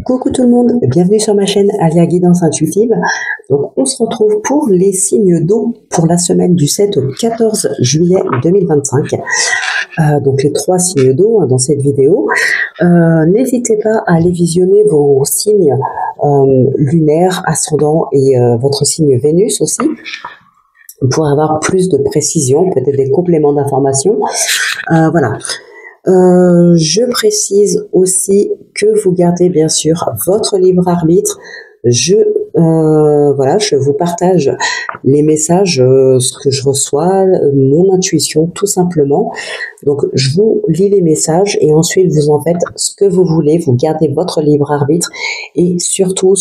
Coucou tout le monde, bienvenue sur ma chaîne Alia Guidance Intuitive. Donc on se retrouve pour les signes d'eau pour la semaine du 7 au 14 juillet 2025. Donc les 3 signes d'eau dans cette vidéo. N'hésitez pas à aller visionner vos signes lunaires, ascendants et votre signe Vénus aussi, pour avoir plus de précision, peut-être des compléments d'informations. Voilà. Je précise aussi que vous gardez bien sûr votre libre arbitre. Je vous partage les messages, ce que je reçois, mon intuition tout simplement. Donc je vous lis les messages et ensuite vous en faites ce que vous voulez. Vous gardez votre libre arbitre et surtout,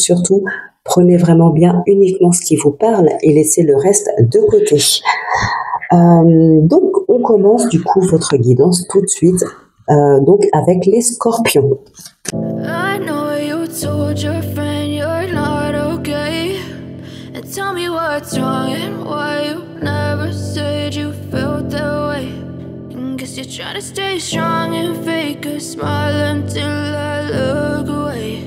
prenez vraiment bien uniquement ce qui vous parle et laissez le reste de côté. Donc on commence du coup votre guidance tout de suite donc avec les scorpions. I know you told your friend you're not okay, and tell me what's wrong and why you never said you felt that way. And guess you're trying to stay strong and fake a smile until I look away.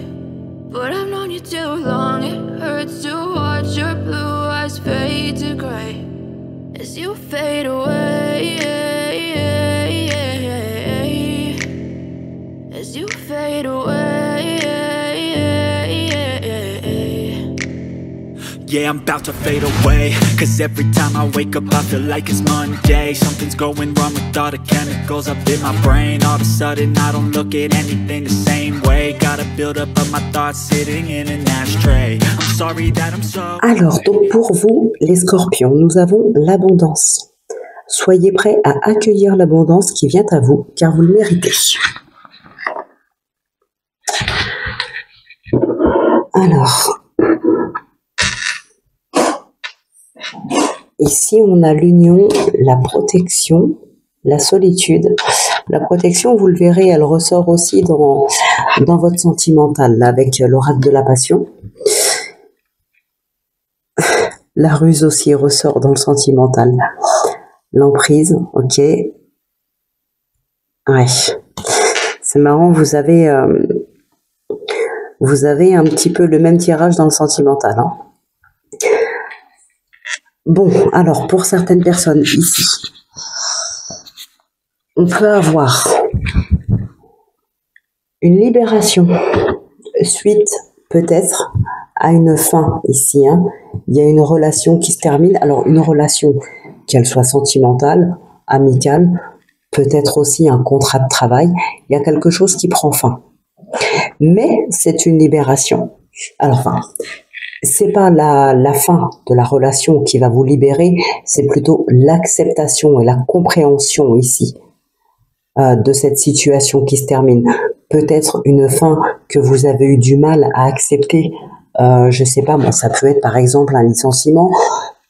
But I've known you too long, it hurts to watch your blue eyes fade to gray as you fade away, as you fade away. Yeah, I'm about to fade away, cause every time I wake up I feel like it's Monday. Something's going wrong with all the chemicals up in my brain. All of a sudden I don't look at anything the same way. Gotta build up of my thoughts sitting in an ashtray. I'm sorry that I'm so... Alors donc pour vous les scorpions, nous avons l'abondance. Soyez prêts à accueillir l'abondance qui vient à vous, car vous le méritez. Alors, ici on a l'union, la protection, la solitude. La protection, vous le verrez, elle ressort aussi dans votre sentimental, là, avec l'oracle de la passion. La ruse aussi ressort dans le sentimental. L'emprise, ok. Ouais. C'est marrant, vous avez un petit peu le même tirage dans le sentimental. Hein. Bon, alors, pour certaines personnes ici, on peut avoir une libération suite peut-être à une fin ici. Hein. Il y a une relation qui se termine. Alors, une relation, qu'elle soit sentimentale, amicale, peut-être aussi un contrat de travail. Il y a quelque chose qui prend fin. Mais c'est une libération. Alors, enfin, c'est pas la fin de la relation qui va vous libérer, c'est plutôt l'acceptation et la compréhension ici de cette situation qui se termine. Peut-être une fin que vous avez eu du mal à accepter. Je sais pas, moi, ça peut être par exemple un licenciement,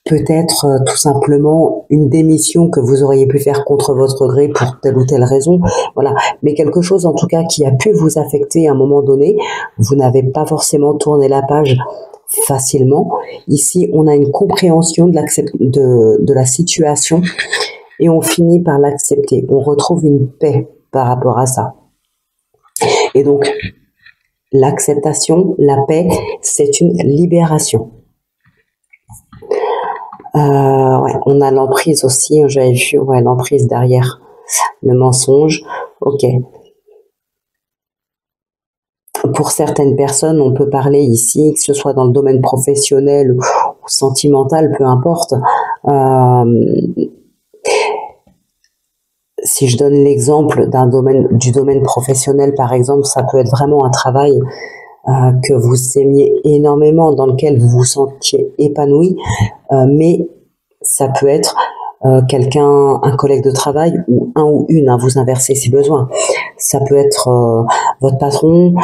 peut-être tout simplement une démission que vous auriez pu faire contre votre gré pour telle ou telle raison, voilà. Mais quelque chose en tout cas qui a pu vous affecter à un moment donné. Vous n'avez pas forcément tourné la page facilement. Ici, on a une compréhension de la situation et on finit par l'accepter. On retrouve une paix par rapport à ça. Et donc, l'acceptation, la paix, c'est une libération. Ouais, on a l'emprise aussi, j'avais vu, ouais, l'emprise derrière le mensonge. Ok. Pour certaines personnes, on peut parler ici, que ce soit dans le domaine professionnel ou sentimental, peu importe. Si je donne l'exemple du domaine professionnel, par exemple, ça peut être vraiment un travail que vous aimiez énormément, dans lequel vous vous sentiez épanoui, mais ça peut être quelqu'un, un collègue de travail ou une, hein, vous inversez si besoin. Ça peut être votre patron,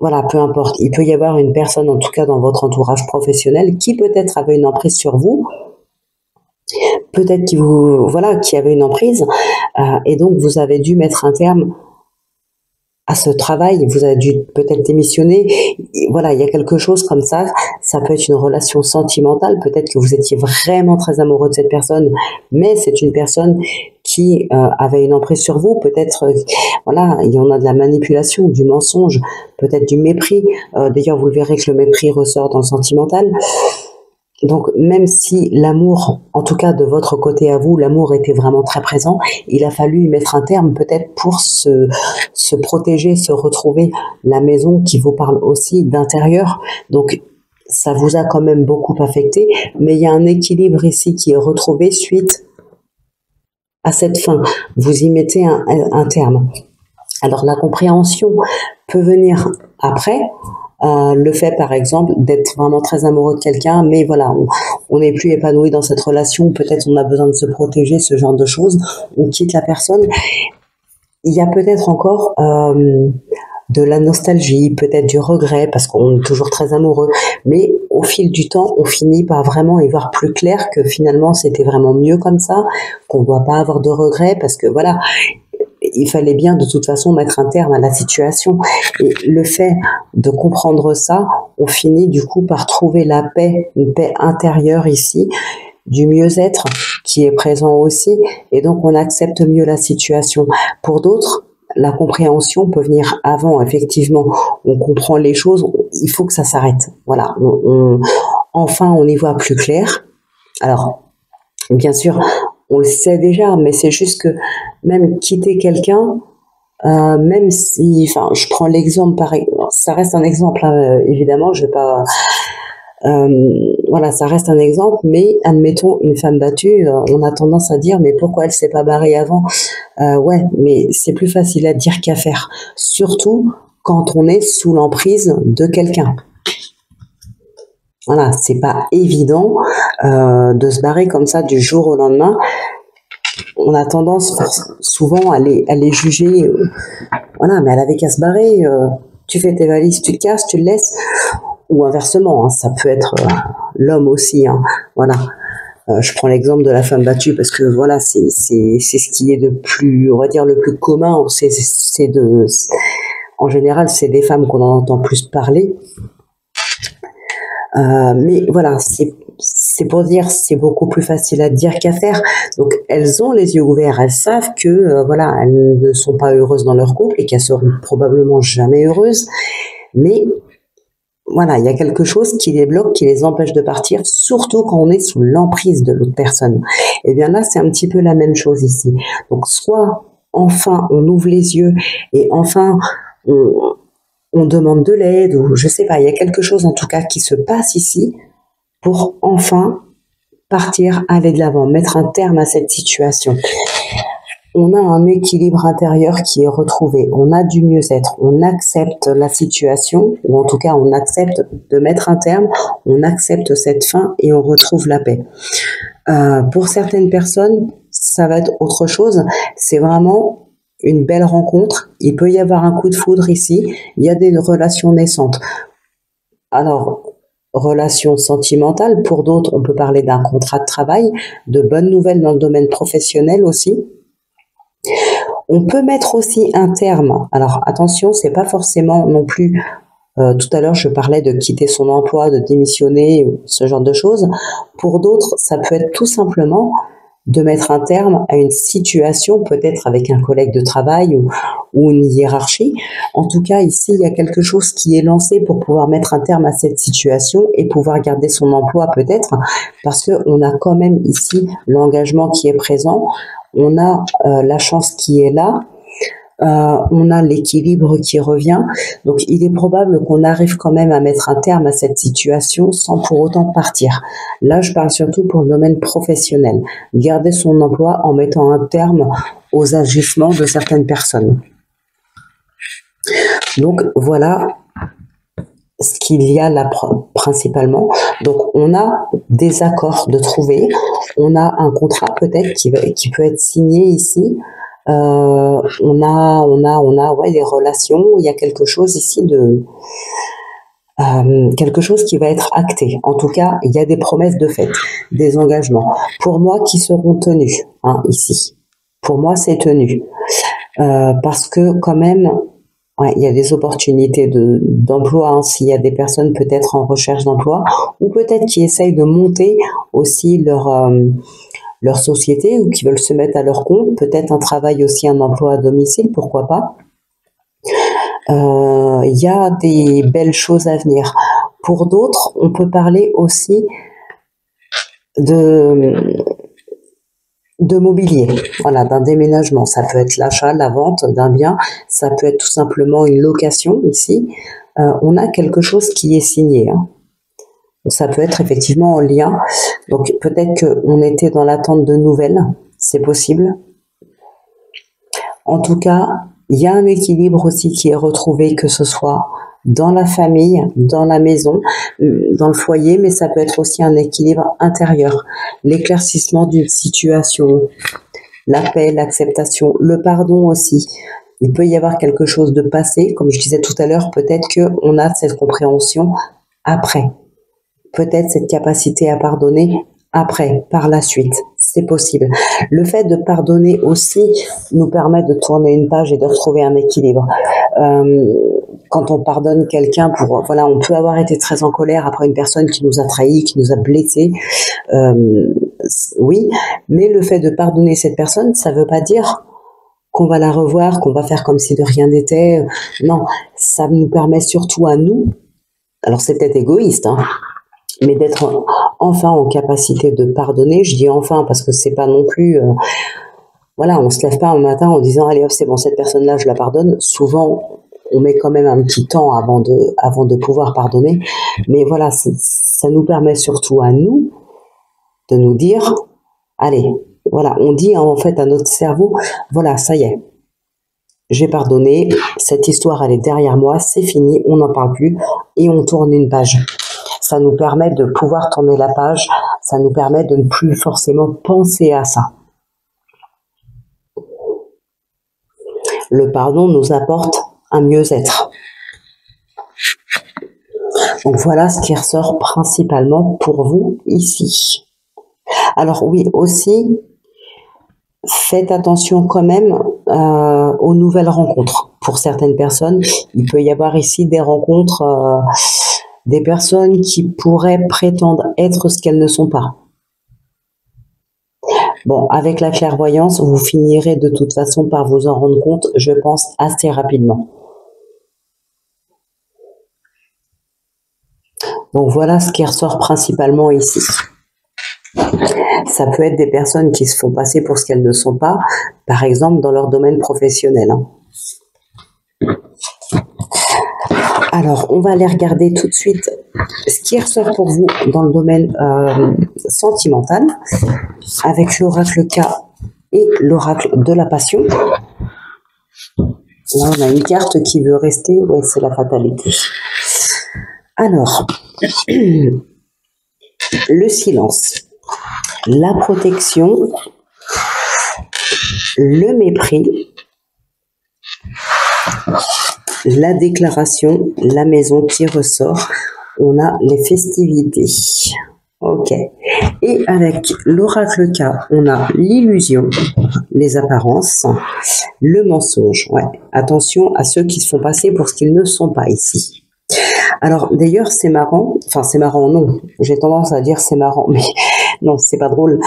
voilà, peu importe. Il peut y avoir une personne, en tout cas dans votre entourage professionnel, qui peut-être avait une emprise sur vous, peut-être qui avait une emprise, et donc vous avez dû mettre un terme à ce travail, vous avez dû peut-être démissionner. Voilà, il y a quelque chose comme ça. Ça peut être une relation sentimentale. Peut-être que vous étiez vraiment très amoureux de cette personne, mais c'est une personne qui avait une emprise sur vous. Peut-être, voilà, il y en a de la manipulation, du mensonge, peut-être du mépris. D'ailleurs, vous verrez que le mépris ressort dans le sentimental. Donc, même si l'amour, en tout cas de votre côté à vous, l'amour était vraiment très présent, il a fallu y mettre un terme peut-être pour se protéger, se retrouver. La maison qui vous parle aussi d'intérieur. Donc, ça vous a quand même beaucoup affecté, mais il y a un équilibre ici qui est retrouvé suite à cette fin. Vous y mettez un terme. Alors, la compréhension peut venir après. Le fait, par exemple, d'être vraiment très amoureux de quelqu'un, mais voilà, on n'est plus épanoui dans cette relation, peut-être on a besoin de se protéger, ce genre de choses, on quitte la personne. Il y a peut-être encore de la nostalgie, peut-être du regret, parce qu'on est toujours très amoureux, mais au fil du temps, on finit par vraiment y voir plus clair que finalement c'était vraiment mieux comme ça, qu'on ne doit pas avoir de regrets, parce que voilà, il fallait bien de toute façon mettre un terme à la situation. Et le fait de comprendre ça, on finit du coup par trouver la paix, une paix intérieure ici, du mieux-être qui est présent aussi, et donc on accepte mieux la situation. Pour d'autres, la compréhension peut venir avant, effectivement. On comprend les choses, il faut que ça s'arrête. Voilà, enfin on y voit plus clair. Alors, bien sûr, on le sait déjà, mais c'est juste que même quitter quelqu'un, même si, enfin, je prends l'exemple, pareil, ça reste un exemple, hein, évidemment, je vais pas, voilà, ça reste un exemple, mais admettons une femme battue, on a tendance à dire, mais pourquoi elle s'est pas barrée avant? Ouais, mais c'est plus facile à dire qu'à faire, surtout quand on est sous l'emprise de quelqu'un. Voilà, c'est pas évident de se barrer comme ça du jour au lendemain. On a tendance souvent à les juger. Voilà, mais elle avait qu'à se barrer. Tu fais tes valises, tu te casses, tu le laisses. Ou inversement, hein, ça peut être l'homme aussi. Hein, voilà. Je prends l'exemple de la femme battue parce que voilà, c'est ce qui est de plus, on va dire, le plus commun. En général, c'est des femmes qu'on en entend plus parler. Mais voilà, c'est pour dire, c'est beaucoup plus facile à dire qu'à faire. Donc, elles ont les yeux ouverts, elles savent que voilà, elles ne sont pas heureuses dans leur couple et qu'elles seront probablement jamais heureuses. Mais voilà, il y a quelque chose qui les bloque, qui les empêche de partir, surtout quand on est sous l'emprise de l'autre personne. Et bien là, c'est un petit peu la même chose ici. Donc, soit enfin on ouvre les yeux et enfin on demande de l'aide, ou je sais pas, il y a quelque chose en tout cas qui se passe ici pour enfin partir, aller de l'avant, mettre un terme à cette situation. On a un équilibre intérieur qui est retrouvé, on a du mieux-être, on accepte la situation, ou en tout cas on accepte de mettre un terme, on accepte cette fin et on retrouve la paix. Pour certaines personnes, ça va être autre chose, c'est vraiment une belle rencontre, il peut y avoir un coup de foudre ici, il y a des relations naissantes. Alors, relations sentimentales, pour d'autres, on peut parler d'un contrat de travail, de bonnes nouvelles dans le domaine professionnel aussi. On peut mettre aussi un terme. Alors, attention, c'est pas forcément non plus, tout à l'heure, je parlais de quitter son emploi, de démissionner, ce genre de choses. Pour d'autres, ça peut être tout simplement de mettre un terme à une situation, peut-être avec un collègue de travail ou une hiérarchie. En tout cas, ici, il y a quelque chose qui est lancé pour pouvoir mettre un terme à cette situation et pouvoir garder son emploi peut-être, parce qu'on a quand même ici l'engagement qui est présent, on a la chance qui est là, on a l'équilibre qui revient. Donc, il est probable qu'on arrive quand même à mettre un terme à cette situation sans pour autant partir. Là, je parle surtout pour le domaine professionnel. Garder son emploi en mettant un terme aux agissements de certaines personnes. Donc, voilà ce qu'il y a là principalement. Donc, on a des accords de trouver. On a un contrat peut-être qui peut être signé ici. On a ouais, des relations, il y a quelque chose ici de quelque chose qui va être acté. En tout cas, il y a des promesses de fait, des engagements. Pour moi, qui seront tenus, hein, ici. Pour moi, c'est tenu. Parce que quand même, ouais, il y a des opportunités d'emploi, hein, s'il y a des personnes peut-être en recherche d'emploi, ou peut-être qui essayent de monter aussi leur société ou qui veulent se mettre à leur compte, peut-être un travail aussi, un emploi à domicile, pourquoi pas. Il y a des belles choses à venir. Pour d'autres, on peut parler aussi de mobilier, voilà, d'un déménagement. Ça peut être l'achat, la vente d'un bien, ça peut être tout simplement une location ici. On a quelque chose qui est signé, hein. Ça peut être effectivement en lien. Donc peut-être qu'on était dans l'attente de nouvelles, c'est possible. En tout cas, il y a un équilibre aussi qui est retrouvé, que ce soit dans la famille, dans la maison, dans le foyer, mais ça peut être aussi un équilibre intérieur. L'éclaircissement d'une situation, la paix, l'acceptation, le pardon aussi. Il peut y avoir quelque chose de passé, comme je disais tout à l'heure, peut-être qu'on a cette compréhension après. Peut-être cette capacité à pardonner après, par la suite. C'est possible. Le fait de pardonner aussi nous permet de tourner une page et de retrouver un équilibre. Quand on pardonne quelqu'un voilà, on peut avoir été très en colère après une personne qui nous a trahis, qui nous a blessés. Oui, mais le fait de pardonner cette personne, ça veut pas dire qu'on va la revoir, qu'on va faire comme si de rien n'était. Non, ça nous permet surtout à nous, alors c'est peut-être égoïste, hein, mais d'être enfin en capacité de pardonner. Je dis enfin parce que c'est pas non plus, voilà, on se lève pas un matin en disant allez hop, c'est bon, cette personne-là je la pardonne. Souvent on met quand même un petit temps avant de pouvoir pardonner, mais voilà, ça nous permet surtout à nous de nous dire allez, voilà, on dit en fait à notre cerveau, voilà, ça y est, j'ai pardonné, cette histoire elle est derrière moi, c'est fini, on n'en parle plus et on tourne une page. Ça nous permet de pouvoir tourner la page, ça nous permet de ne plus forcément penser à ça. Le pardon nous apporte un mieux-être. Donc voilà ce qui ressort principalement pour vous ici. Alors oui, aussi, faites attention quand même aux nouvelles rencontres. Pour certaines personnes, il peut y avoir ici des rencontres, des personnes qui pourraient prétendre être ce qu'elles ne sont pas. Bon, avec la clairvoyance, vous finirez de toute façon par vous en rendre compte, je pense, assez rapidement. Donc voilà ce qui ressort principalement ici. Ça peut être des personnes qui se font passer pour ce qu'elles ne sont pas, par exemple dans leur domaine professionnel. Alors, on va aller regarder tout de suite ce qui ressort pour vous dans le domaine sentimental, avec l'oracle K et l'oracle de la passion. Là, on a une carte qui veut rester, ouais, c'est la fatalité. Alors, le silence, la protection, le mépris, la déclaration, la maison qui ressort, on a les festivités. Ok. Et avec l'oracle K, on a l'illusion, les apparences, le mensonge. Ouais. Attention à ceux qui se font passer pour ce qu'ils ne sont pas ici. Alors d'ailleurs c'est marrant, enfin c'est marrant, non, j'ai tendance à dire c'est marrant, mais non, c'est pas drôle.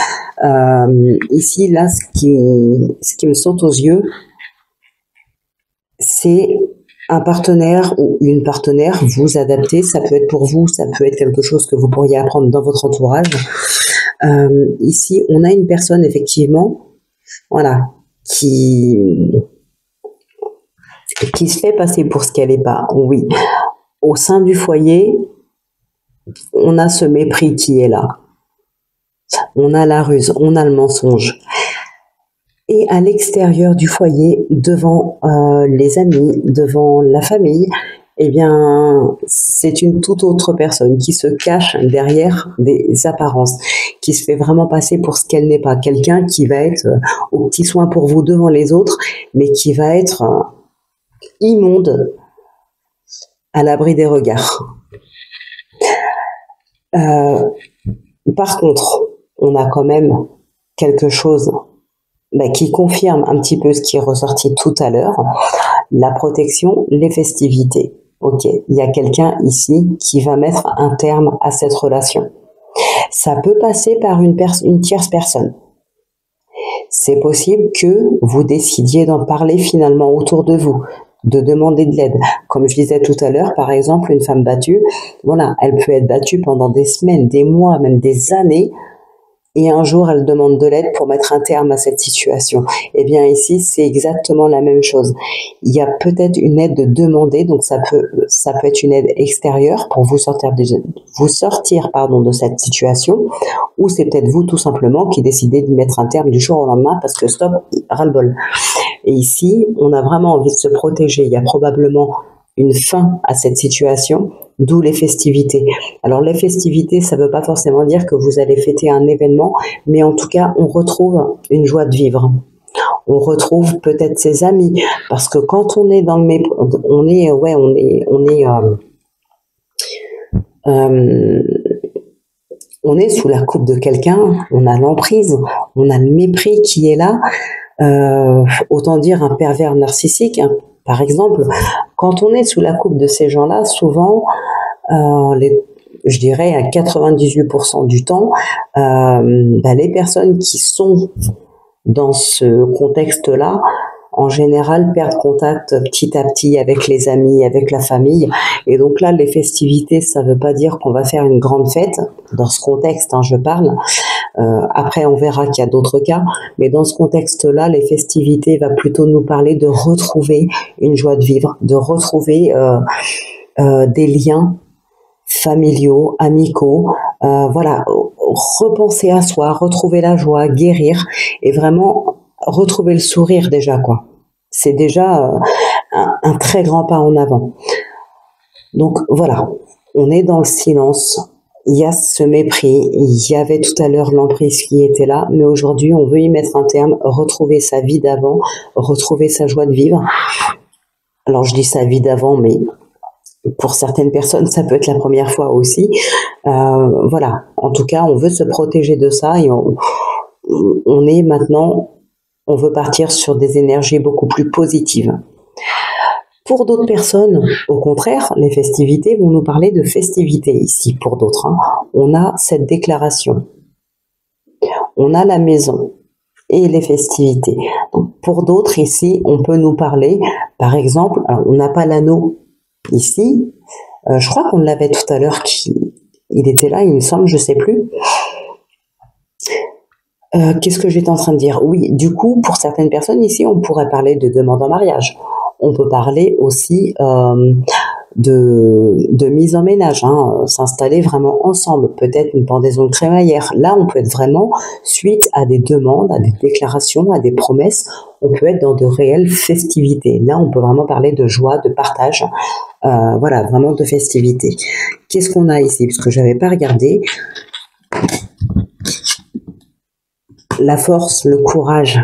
Ici, là, ce qui me saute aux yeux, c'est un partenaire ou une partenaire, vous adaptez, ça peut être pour vous, ça peut être quelque chose que vous pourriez apprendre dans votre entourage. Ici, on a une personne, effectivement, voilà, qui se fait passer pour ce qu'elle n'est pas, oui. Au sein du foyer, on a ce mépris qui est là. On a la ruse, on a le mensonge. Et à l'extérieur du foyer, devant les amis, devant la famille, eh bien, c'est une toute autre personne qui se cache derrière des apparences, qui se fait vraiment passer pour ce qu'elle n'est pas. Quelqu'un qui va être au petit soin pour vous devant les autres, mais qui va être immonde à l'abri des regards. Par contre, on a quand même quelque chose qui confirme un petit peu ce qui est ressorti tout à l'heure, la protection, les festivités. Ok, il y a quelqu'un ici qui va mettre un terme à cette relation. Ça peut passer par une tierce personne. C'est possible que vous décidiez d'en parler finalement autour de vous, de demander de l'aide. Comme je disais tout à l'heure, par exemple, une femme battue, voilà, elle peut être battue pendant des semaines, des mois, même des années, et un jour elle demande de l'aide pour mettre un terme à cette situation. Eh bien ici, c'est exactement la même chose. Il y a peut-être une aide de demander, donc ça peut être une aide extérieure pour vous sortir de cette situation, ou c'est peut-être vous tout simplement qui décidez de mettre un terme du jour au lendemain parce que stop, ras-le-bol. Et ici, on a vraiment envie de se protéger. Il y a probablement une fin à cette situation, d'où les festivités. Alors les festivités, ça ne veut pas forcément dire que vous allez fêter un événement, mais en tout cas, on retrouve une joie de vivre. On retrouve peut-être ses amis, parce que quand on est dans le on est sous la coupe de quelqu'un, on a l'emprise, on a le mépris qui est là. Autant dire un pervers narcissique, hein, par exemple. Quand on est sous la coupe de ces gens-là, souvent, je dirais à 98% du temps, les personnes qui sont dans ce contexte-là, en général, perdent contact petit à petit avec les amis, avec la famille. Et donc là, les festivités, ça ne veut pas dire qu'on va faire une grande fête. Dans ce contexte, hein, je parle. Après, on verra qu'il y a d'autres cas. Mais dans ce contexte-là, les festivités va plutôt nous parler de retrouver une joie de vivre, de retrouver des liens familiaux, amicaux. Voilà, repenser à soi, retrouver la joie, guérir et vraiment retrouver le sourire déjà, quoi. C'est déjà un très grand pas en avant. Donc voilà, on est dans le silence. Il y a ce mépris, il y avait tout à l'heure l'emprise qui était là, mais aujourd'hui on veut y mettre un terme, retrouver sa vie d'avant, retrouver sa joie de vivre. Alors je dis sa vie d'avant, mais pour certaines personnes ça peut être la première fois aussi. Voilà, en tout cas on veut se protéger de ça et on est maintenant, on veut partir sur des énergies beaucoup plus positives. Pour d'autres personnes, au contraire, les festivités vont nous parler de festivités ici. Pour d'autres, hein, on a cette déclaration. On a la maison et les festivités. Donc, pour d'autres, ici, on peut nous parler, par exemple, alors, on n'a pas l'anneau ici. Je crois qu'on l'avait tout à l'heure, il était là, il me semble, je ne sais plus. Qu'est-ce que j'étais en train de dire? Oui, du coup, pour certaines personnes ici, on pourrait parler de demande en mariage. On peut parler aussi de mise en ménage, hein, s'installer vraiment ensemble, peut-être une pendaison de crémaillère. Là, on peut être vraiment, suite à des demandes, à des déclarations, à des promesses, on peut être dans de réelles festivités. Là, on peut vraiment parler de joie, de partage, voilà, vraiment de festivités. Qu'est-ce qu'on a ici? Parce que je n'avais pas regardé. La force, le courage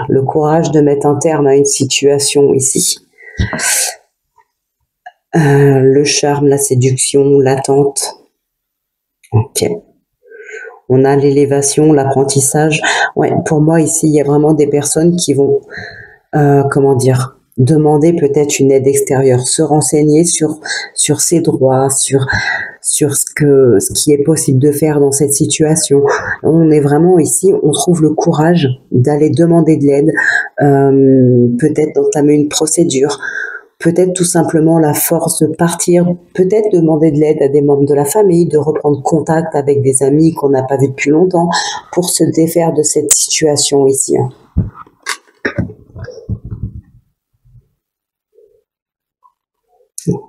de mettre un terme à une situation ici. Le charme, la séduction, l'attente. Ok. On a l'élévation, l'apprentissage. Ouais, pour moi ici, il y a vraiment des personnes qui vont, demander peut-être une aide extérieure, se renseigner sur ses droits, sur ce qui est possible de faire dans cette situation. On est vraiment ici, on trouve le courage d'aller demander de l'aide, peut-être d'entamer une procédure, peut-être tout simplement la force de partir, peut-être demander de l'aide à des membres de la famille, de reprendre contact avec des amis qu'on n'a pas vus depuis longtemps pour se défaire de cette situation ici.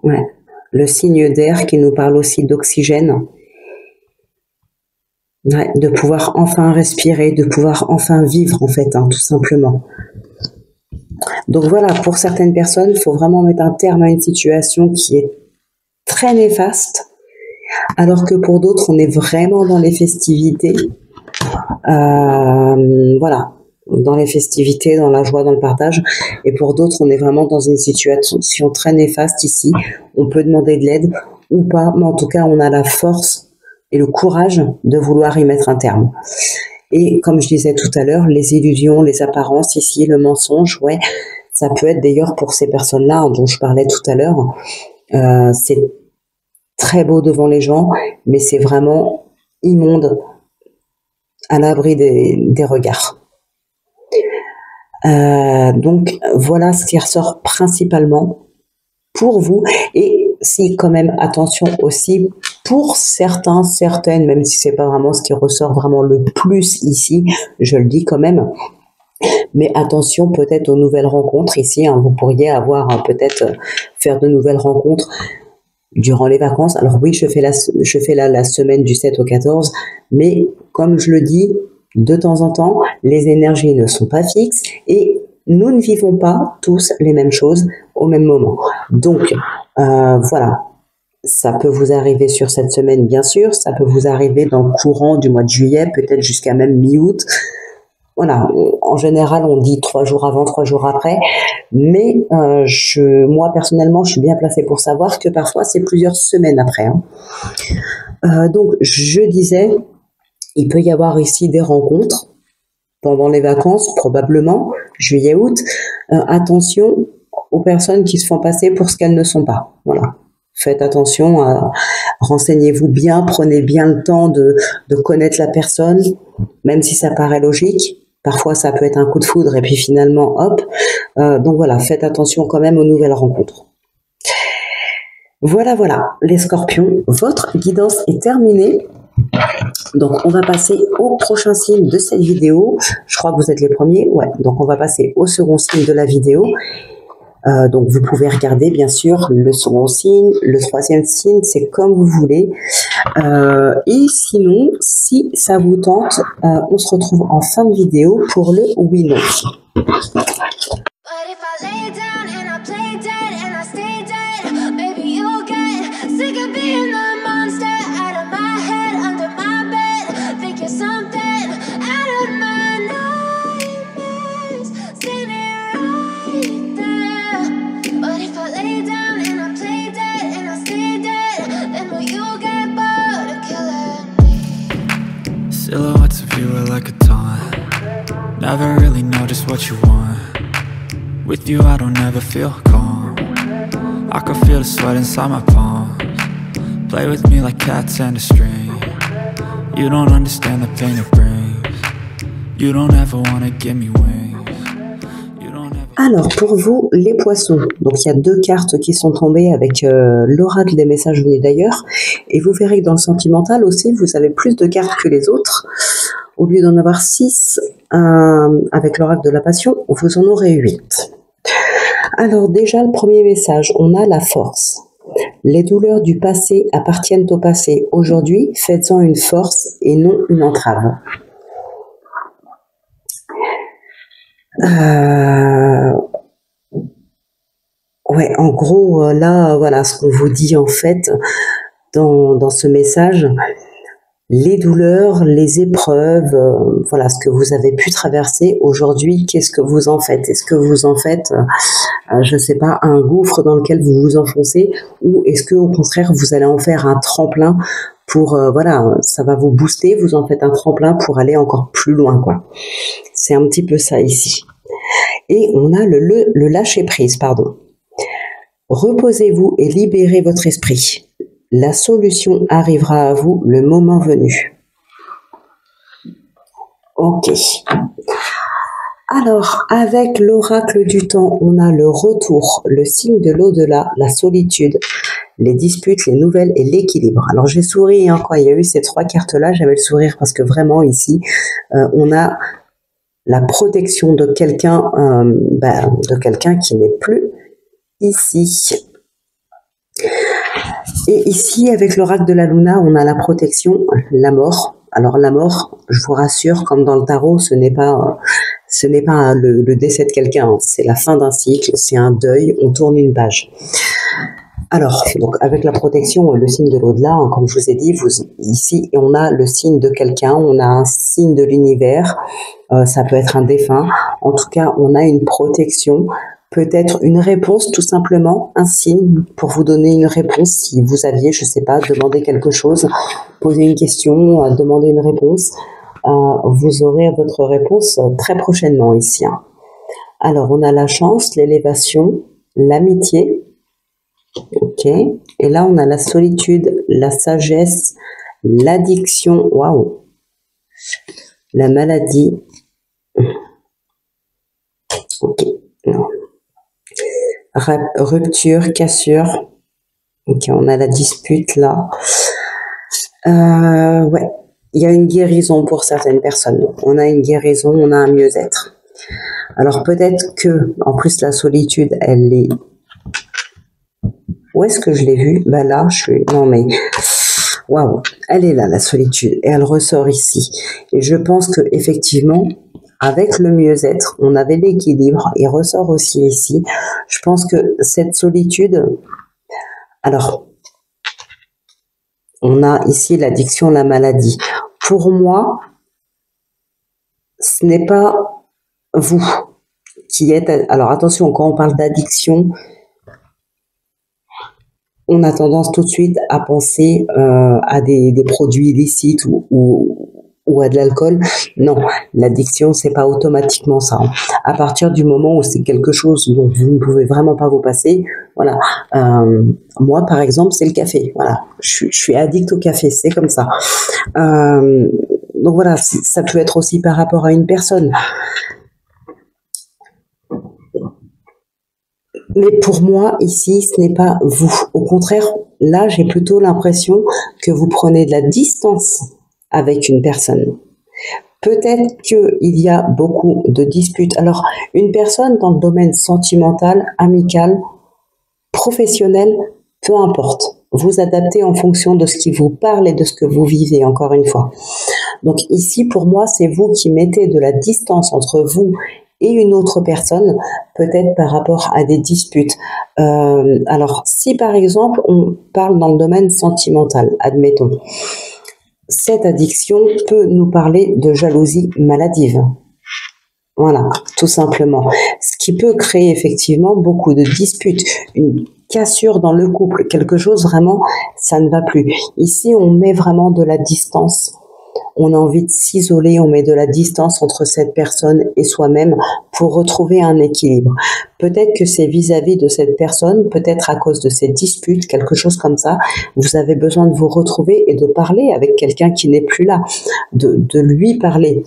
Ouais. Le signe d'air qui nous parle aussi d'oxygène. Ouais, de pouvoir enfin respirer, de pouvoir enfin vivre en fait, hein, tout simplement. Donc voilà, pour certaines personnes, il faut vraiment mettre un terme à une situation qui est très néfaste, alors que pour d'autres, on est vraiment dans les festivités. Voilà, dans les festivités, dans la joie, dans le partage. Et pour d'autres, on est vraiment dans une situation très néfaste ici. On peut demander de l'aide ou pas, mais en tout cas, on a la force et le courage de vouloir y mettre un terme. Et comme je disais tout à l'heure, les illusions, les apparences ici, le mensonge, ouais, ça peut être d'ailleurs pour ces personnes-là dont je parlais tout à l'heure, c'est très beau devant les gens, mais c'est vraiment immonde à l'abri des regards. Donc voilà ce qui ressort principalement pour vous. Et si quand même, attention aussi, pour certains, certaines, même si c'est pas vraiment ce qui ressort vraiment le plus ici, je le dis quand même, mais attention peut-être aux nouvelles rencontres ici, hein, vous pourriez avoir peut-être faire de nouvelles rencontres durant les vacances. Alors oui, je fais la semaine du 7 au 14, mais comme je le dis, de temps en temps, les énergies ne sont pas fixes et nous ne vivons pas tous les mêmes choses au même moment. Donc, voilà, ça peut vous arriver sur cette semaine, bien sûr, ça peut vous arriver dans le courant du mois de juillet, peut-être jusqu'à même mi-août. Voilà, en général, on dit 3 jours avant, 3 jours après, mais moi, personnellement, je suis bien placée pour savoir que parfois, c'est plusieurs semaines après. Hein. Donc, je disais, il peut y avoir ici des rencontres pendant les vacances, probablement, juillet-août. Attention aux personnes qui se font passer pour ce qu'elles ne sont pas. Voilà. Faites attention, renseignez-vous bien, prenez bien le temps de connaître la personne, même si ça paraît logique. Parfois, ça peut être un coup de foudre et puis finalement, hop. Donc voilà, faites attention quand même aux nouvelles rencontres. Voilà, les scorpions, votre guidance est terminée. Donc, on va passer au prochain signe de cette vidéo. Je crois que vous êtes les premiers. Ouais, donc on va passer au second signe de la vidéo. Donc, vous pouvez regarder, bien sûr, le second signe, le troisième signe, c'est comme vous voulez. Et sinon, si ça vous tente, on se retrouve en fin de vidéo pour le oui-non. Silhouettes of you are like a taunt. Never really know just what you want. With you I don't ever feel calm. I can feel the sweat inside my palms. Play with me like cats and a string. You don't understand the pain it brings. You don't ever wanna give me wings. You don't ever... Alors pour vous les poissons, donc il y a 2 cartes qui sont tombées avec l'oracle des messages venus d'ailleurs, et vous verrez que dans le sentimental aussi vous avez plus de cartes que les autres. Au lieu d'en avoir 6 avec l'oracle de la passion, vous en aurez 8. Alors déjà le premier message, on a la force. Les douleurs du passé appartiennent au passé. Aujourd'hui, faites-en une force et non une entrave. Ouais, en gros, là, voilà ce qu'on vous dit en fait dans ce message. Les douleurs, les épreuves, voilà ce que vous avez pu traverser aujourd'hui, qu'est-ce que vous en faites? Est-ce que vous en faites, je sais pas, un gouffre dans lequel vous vous enfoncez, ou est-ce que au contraire vous allez en faire un tremplin pour, voilà, ça va vous booster, vous en faites un tremplin pour aller encore plus loin, quoi. C'est un petit peu ça ici. Et on a le lâcher prise, pardon. Reposez-vous et libérez votre esprit. La solution arrivera à vous le moment venu. Ok. Alors, avec l'oracle du temps, on a le retour, le signe de l'au-delà, la solitude, les disputes, les nouvelles et l'équilibre. Alors, j'ai souri hein, quand il y a eu ces 3 cartes-là, j'avais le sourire parce que vraiment ici, on a la protection de quelqu'un qui n'est plus ici. Et ici, avec l'oracle de la Luna, on a la protection, la mort. Alors la mort, je vous rassure, comme dans le tarot, ce n'est pas le décès de quelqu'un, c'est la fin d'un cycle, c'est un deuil, on tourne une page. Alors, donc avec la protection, le signe de l'au-delà, hein, comme je vous ai dit, ici, on a le signe de quelqu'un, on a un signe de l'univers, ça peut être un défunt. En tout cas, on a une protection. Peut-être une réponse, tout simplement, un signe pour vous donner une réponse si vous aviez, je sais pas, demandé quelque chose, posé une question, demandé une réponse. Vous aurez votre réponse très prochainement ici. Hein. Alors, on a la chance, l'élévation, l'amitié. Ok. Et là, on a la solitude, la sagesse, l'addiction. Waouh. La maladie. Ok, non. Rupture, cassure. Ok, on a la dispute là. Ouais, il y a une guérison pour certaines personnes. On a une guérison, on a un mieux-être. Alors peut-être que, en plus, la solitude, elle est... Où est-ce que je l'ai vue? Bah là, je suis... Non mais... Waouh, elle est là, la solitude, et elle ressort ici. Et je pense que effectivement, avec le mieux-être, on avait l'équilibre, il ressort aussi ici. Je pense que cette solitude... Alors, on a ici l'addiction, la maladie. Pour moi, ce n'est pas vous qui êtes... Alors attention, quand on parle d'addiction, on a tendance tout de suite à penser à des produits illicites ou à de l'alcool. Non, l'addiction, c'est pas automatiquement ça. À partir du moment où c'est quelque chose dont vous ne pouvez vraiment pas vous passer, voilà. Moi, par exemple, c'est le café. Voilà, je suis addict au café, c'est comme ça. Donc voilà, ça peut être aussi par rapport à une personne. Mais pour moi, ici, ce n'est pas vous. Au contraire, là, j'ai plutôt l'impression que vous prenez de la distance avec une personne. Peut-être qu'il y a beaucoup de disputes. Alors, une personne dans le domaine sentimental, amical, professionnel, peu importe. Vous adaptez en fonction de ce qui vous parle et de ce que vous vivez, encore une fois. Donc ici, pour moi, c'est vous qui mettez de la distance entre vous et une autre personne, peut-être par rapport à des disputes. Alors, si par exemple, on parle dans le domaine sentimental, admettons, cette addiction peut nous parler de jalousie maladive. Voilà, tout simplement. Ce qui peut créer effectivement beaucoup de disputes, une cassure dans le couple, quelque chose vraiment, ça ne va plus. Ici, on met vraiment de la distance. On a envie de s'isoler, on met de la distance entre cette personne et soi-même pour retrouver un équilibre. Peut-être que c'est vis-à-vis de cette personne, peut-être à cause de cette dispute, quelque chose comme ça, vous avez besoin de vous retrouver et de parler avec quelqu'un qui n'est plus là, de lui parler.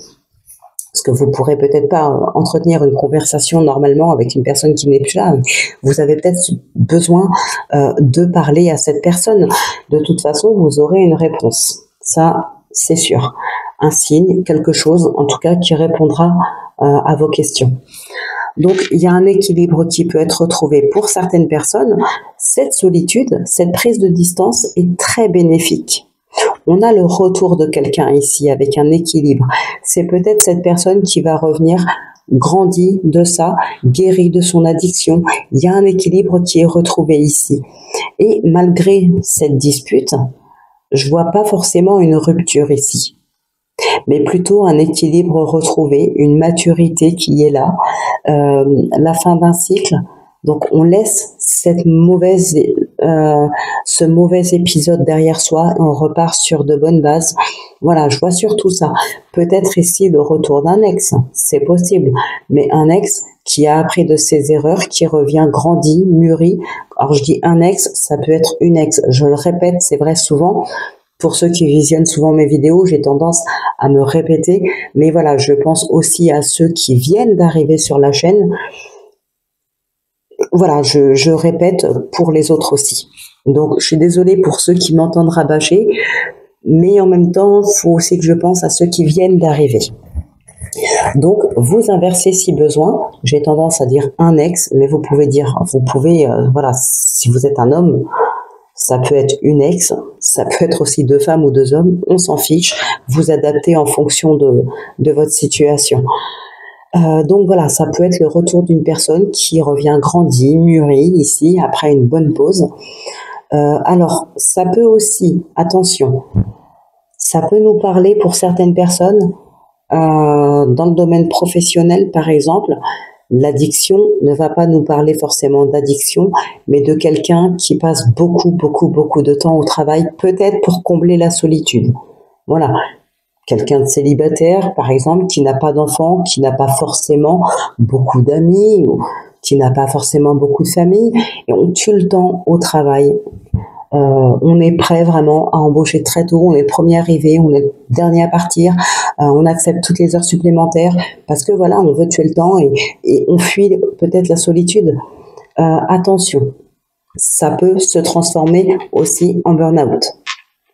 Parce que vous pourrez peut-être pas entretenir une conversation normalement avec une personne qui n'est plus là. Vous avez peut-être besoin de parler à cette personne. De toute façon, vous aurez une réponse. Ça, c'est sûr. Un signe, quelque chose, en tout cas, qui répondra à vos questions. Donc, il y a un équilibre qui peut être retrouvé pour certaines personnes. Cette solitude, cette prise de distance est très bénéfique. On a le retour de quelqu'un ici avec un équilibre. C'est peut-être cette personne qui va revenir grandi de ça, guéri de son addiction. Il y a un équilibre qui est retrouvé ici. Et malgré cette dispute, je vois pas forcément une rupture ici, mais plutôt un équilibre retrouvé, une maturité qui est là, la fin d'un cycle. Donc on laisse ce mauvais épisode derrière soi et on repart sur de bonnes bases. Voilà, je vois surtout ça. Peut-être ici le retour d'un ex, c'est possible, mais un ex qui a appris de ses erreurs, qui revient grandi, mûri. Alors je dis un ex, ça peut être une ex. Je le répète, c'est vrai souvent. Pour ceux qui visionnent souvent mes vidéos, j'ai tendance à me répéter. Mais voilà, je pense aussi à ceux qui viennent d'arriver sur la chaîne. Voilà, je répète pour les autres aussi. Donc, je suis désolée pour ceux qui m'entendent rabâcher, mais en même temps, il faut aussi que je pense à ceux qui viennent d'arriver. Donc, vous inversez si besoin. J'ai tendance à dire un ex, mais vous pouvez, voilà, si vous êtes un homme, ça peut être une ex, ça peut être aussi 2 femmes ou 2 hommes, on s'en fiche. Vous adaptez en fonction de votre situation. Donc voilà, ça peut être le retour d'une personne qui revient grandie, mûrie ici, après une bonne pause. Alors, ça peut aussi, attention, ça peut nous parler pour certaines personnes, dans le domaine professionnel par exemple, l'addiction ne va pas nous parler forcément d'addiction, mais de quelqu'un qui passe beaucoup de temps au travail, peut-être pour combler la solitude. Voilà. Quelqu'un de célibataire, par exemple, qui n'a pas d'enfants, qui n'a pas forcément beaucoup d'amis, ou qui n'a pas forcément beaucoup de famille, et on tue le temps au travail. On est prêt vraiment à embaucher très tôt, on est le premier arrivé, on est le dernier à partir. on accepte toutes les heures supplémentaires parce que voilà, on veut tuer le temps et on fuit peut-être la solitude. Attention, ça peut se transformer aussi en burn-out.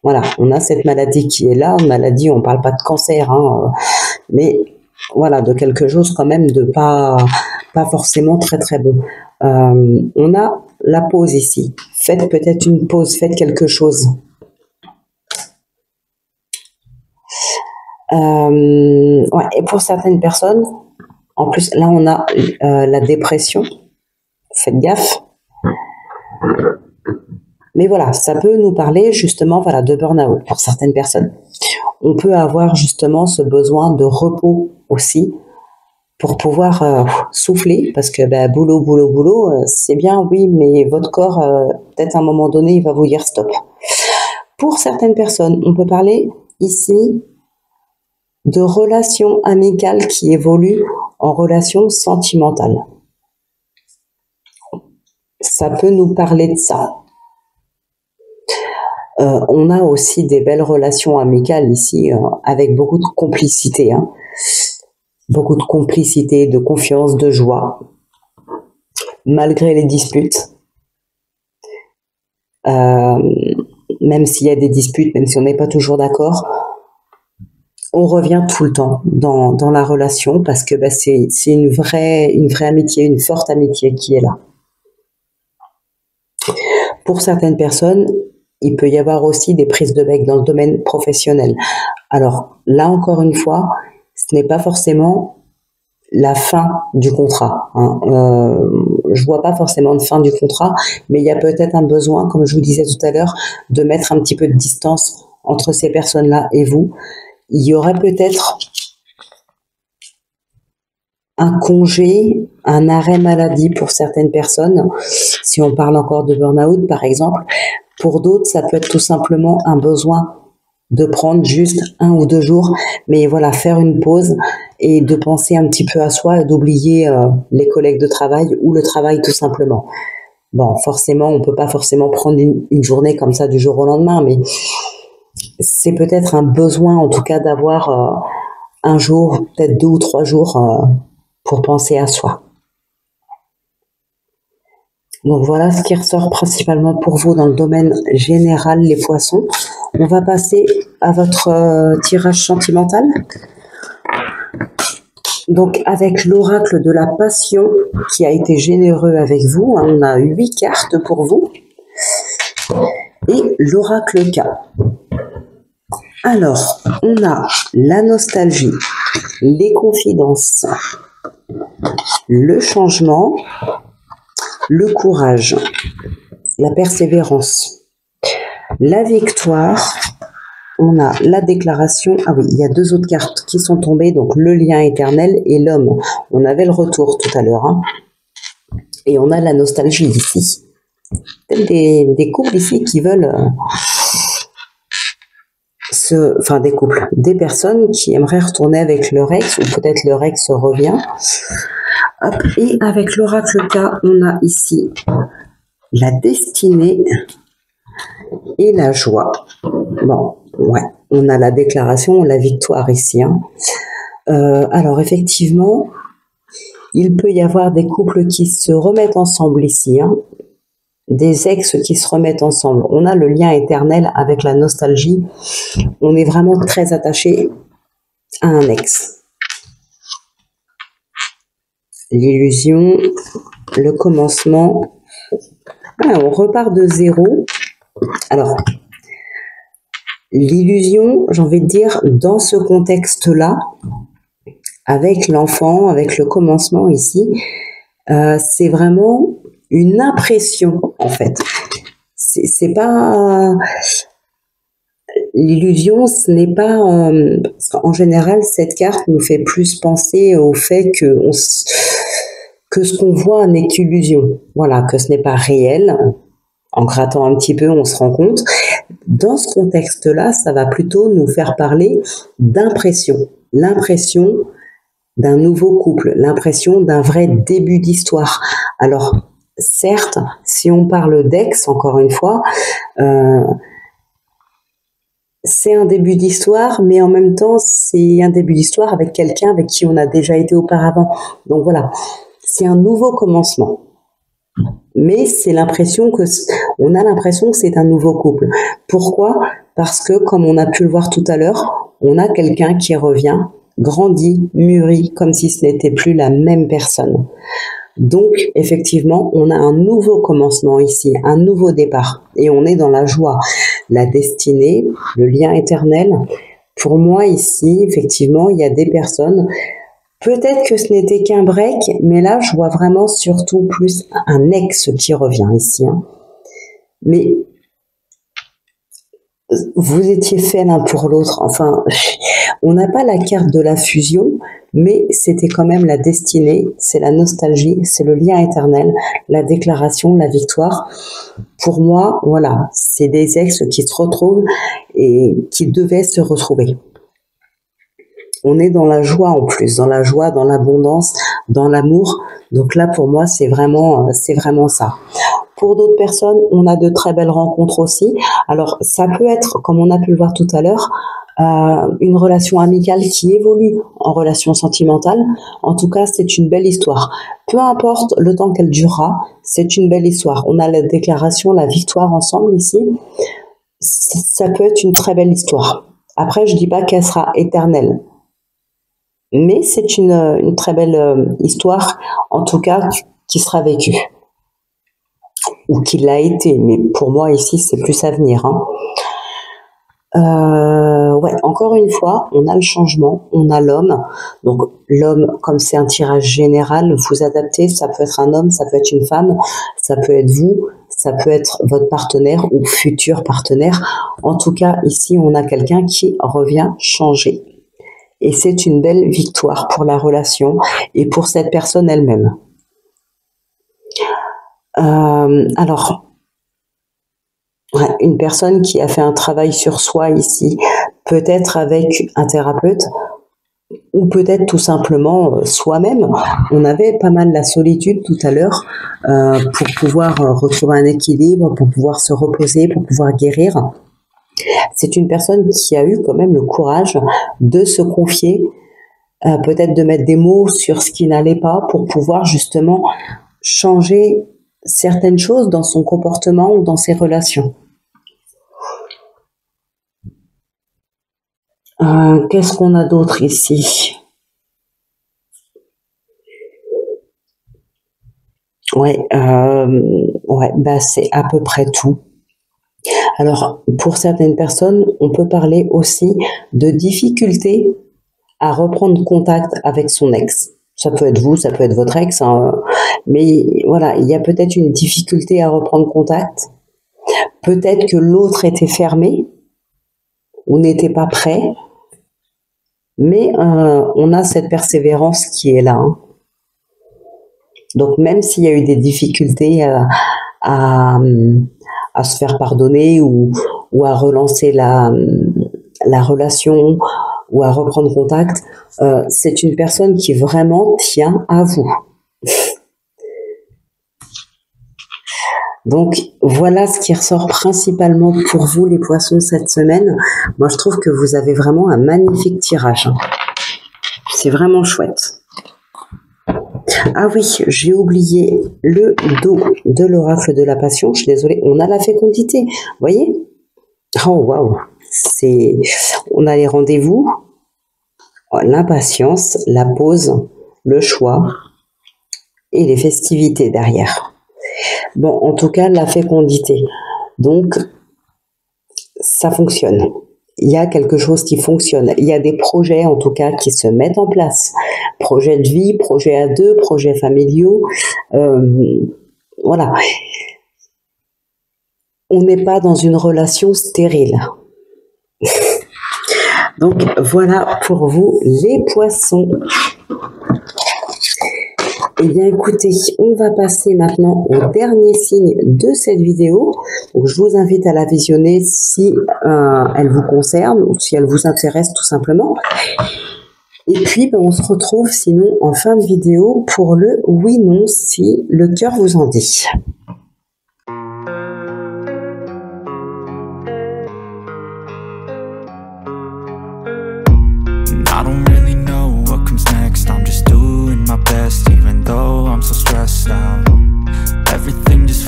Voilà, on a cette maladie qui est là, une maladie, on ne parle pas de cancer, hein, mais voilà, de quelque chose quand même de pas forcément très très bon. On a la pause ici. Faites peut-être une pause, faites quelque chose. Ouais, et pour certaines personnes, en plus, là on a la dépression. Faites gaffe. Mais voilà, ça peut nous parler justement voilà, de burn-out pour certaines personnes. On peut avoir justement ce besoin de repos aussi pour pouvoir souffler, parce que boulot, c'est bien, oui, mais votre corps, peut-être à un moment donné, il va vous dire stop. Pour certaines personnes, on peut parler ici de relations amicales qui évoluent en relations sentimentales. Ça peut nous parler de ça. On a aussi des belles relations amicales ici, avec beaucoup de complicité, hein. Beaucoup de complicité, de confiance, de joie, malgré les disputes. Même s'il y a des disputes, même si on n'est pas toujours d'accord, on revient tout le temps dans la relation parce que c'est une vraie amitié, une forte amitié qui est là. Pour certaines personnes, il peut y avoir aussi des prises de bec dans le domaine professionnel. Alors là, encore une fois, ce n'est pas forcément la fin du contrat, hein. Je vois pas forcément de fin du contrat, mais il y a peut-être un besoin, comme je vous disais tout à l'heure, de mettre un petit peu de distance entre ces personnes-là et vous. Il y aurait peut-être un congé, un arrêt maladie pour certaines personnes, si on parle encore de burn-out par exemple. Pour d'autres, ça peut être tout simplement un besoin de prendre juste 1 ou 2 jours, mais voilà, faire une pause et de penser un petit peu à soi et d'oublier les collègues de travail ou le travail tout simplement. Bon, forcément, on peut pas forcément prendre une journée comme ça du jour au lendemain, mais c'est peut-être un besoin en tout cas d'avoir un jour, peut-être 2 ou 3 jours pour penser à soi. Donc voilà ce qui ressort principalement pour vous dans le domaine général, les poissons. On va passer à votre tirage sentimental. Donc avec l'oracle de la passion qui a été généreux avec vous, hein, on a 8 cartes pour vous. Et l'oracle K. Alors, on a la nostalgie, les confidences, le changement, le courage, la persévérance, la victoire, on a la déclaration, ah oui, il y a 2 autres cartes qui sont tombées, donc le lien éternel et l'homme. On avait le retour tout à l'heure, hein. Et on a la nostalgie ici. Des couples ici qui veulent... des couples, des personnes qui aimeraient retourner avec leur ex, ou peut-être leur ex revient. Hop, et avec l'oracle K, on a ici la destinée et la joie. Bon, ouais, on a la déclaration, la victoire ici, hein. Alors effectivement, il peut y avoir des couples qui se remettent ensemble ici, hein. Des ex qui se remettent ensemble. On a le lien éternel avec la nostalgie. On est vraiment très attaché à un ex. L'illusion, le commencement. Ah, on repart de zéro. Alors, l'illusion, j'ai envie de dire, dans ce contexte-là, avec l'enfant, avec le commencement ici, c'est vraiment une impression, en fait. C'est pas... L'illusion, ce n'est pas... parce qu'en général, cette carte nous fait plus penser au fait que ce qu'on voit n'est qu'illusion. Voilà, que ce n'est pas réel. En grattant un petit peu, on se rend compte. Dans ce contexte-là, ça va plutôt nous faire parler d'impression. L'impression d'un nouveau couple, l'impression d'un vrai début d'histoire. Alors, certes, si on parle d'ex, encore une fois, c'est un début d'histoire, mais en même temps, c'est un début d'histoire avec quelqu'un avec qui on a déjà été auparavant. Donc voilà, c'est un nouveau commencement. Mais c'est l'impression que, on a l'impression que c'est un nouveau couple. Pourquoi? Parce que, comme on a pu le voir tout à l'heure, on a quelqu'un qui revient, grandi, mûri, comme si ce n'était plus la même personne. Donc, effectivement, on a un nouveau commencement ici, un nouveau départ. Et on est dans la joie, la destinée, le lien éternel. Pour moi, ici, effectivement, il y a des personnes, peut-être que ce n'était qu'un break, mais là, je vois vraiment surtout plus un ex qui revient ici. Hein. Mais vous étiez faits l'un pour l'autre. Enfin, on n'a pas la carte de la fusion, mais c'était quand même la destinée, c'est la nostalgie, c'est le lien éternel, la déclaration, la victoire. Pour moi, voilà, c'est des ex qui se retrouvent et qui devaient se retrouver. On est dans la joie en plus, dans la joie, dans l'abondance, dans l'amour. Donc là, pour moi, c'est vraiment ça. Pour d'autres personnes, on a de très belles rencontres aussi. Alors, ça peut être, comme on a pu le voir tout à l'heure, une relation amicale qui évolue en relation sentimentale. En tout cas, c'est une belle histoire. Peu importe le temps qu'elle durera, c'est une belle histoire. On a la déclaration, la victoire ensemble ici. Ça peut être une très belle histoire. Après, je dis pas qu'elle sera éternelle. Mais c'est une très belle histoire, en tout cas, qui sera vécue. Ou qui l'a été, mais pour moi ici c'est plus à venir. Hein. Ouais, encore une fois, on a le changement, on a l'homme. Donc l'homme, comme c'est un tirage général, vous adaptez, ça peut être un homme, ça peut être une femme, ça peut être vous, ça peut être votre partenaire ou futur partenaire. En tout cas, ici on a quelqu'un qui revient changer. Et c'est une belle victoire pour la relation et pour cette personne elle-même. Alors, une personne qui a fait un travail sur soi ici, peut-être avec un thérapeute, ou peut-être tout simplement soi-même. On avait pas mal la solitude tout à l'heure pour pouvoir retrouver un équilibre, pour pouvoir se reposer, pour pouvoir guérir. C'est une personne qui a eu quand même le courage de se confier, peut-être de mettre des mots sur ce qui n'allait pas pour pouvoir justement changer certaines choses dans son comportement ou dans ses relations. Qu'est-ce qu'on a d'autre ici? Ouais, bah c'est à peu près tout. Alors, pour certaines personnes, on peut parler aussi de difficultés à reprendre contact avec son ex. Ça peut être vous, ça peut être votre ex, hein. Mais voilà, il y a peut-être une difficulté à reprendre contact. Peut-être que l'autre était fermé ou n'était pas prêt. Mais on a cette persévérance qui est là. Hein. Donc même s'il y a eu des difficultés à se faire pardonner ou à relancer la relation ou à reprendre contact, c'est une personne qui vraiment tient à vous. Donc voilà ce qui ressort principalement pour vous les poissons cette semaine. Moi je trouve que vous avez vraiment un magnifique tirage. C'est vraiment chouette. Ah oui, j'ai oublié le dos de l'oracle de la passion. Je suis désolée, on a la fécondité. Vous voyez? Oh waouh! On a les rendez-vous, l'impatience, la pause, le choix et les festivités derrière. Bon, en tout cas, la fécondité. Donc, ça fonctionne. Il y a quelque chose qui fonctionne. Il y a des projets, en tout cas, qui se mettent en place. Projets de vie, projets à deux, projets familiaux. Voilà. On n'est pas dans une relation stérile. Donc, voilà pour vous, les poissons. Eh bien, écoutez, on va passer maintenant au dernier signe de cette vidéo. Donc, je vous invite à la visionner si elle vous concerne ou si elle vous intéresse tout simplement. Et puis, on se retrouve sinon en fin de vidéo pour le oui-non si le cœur vous en dit.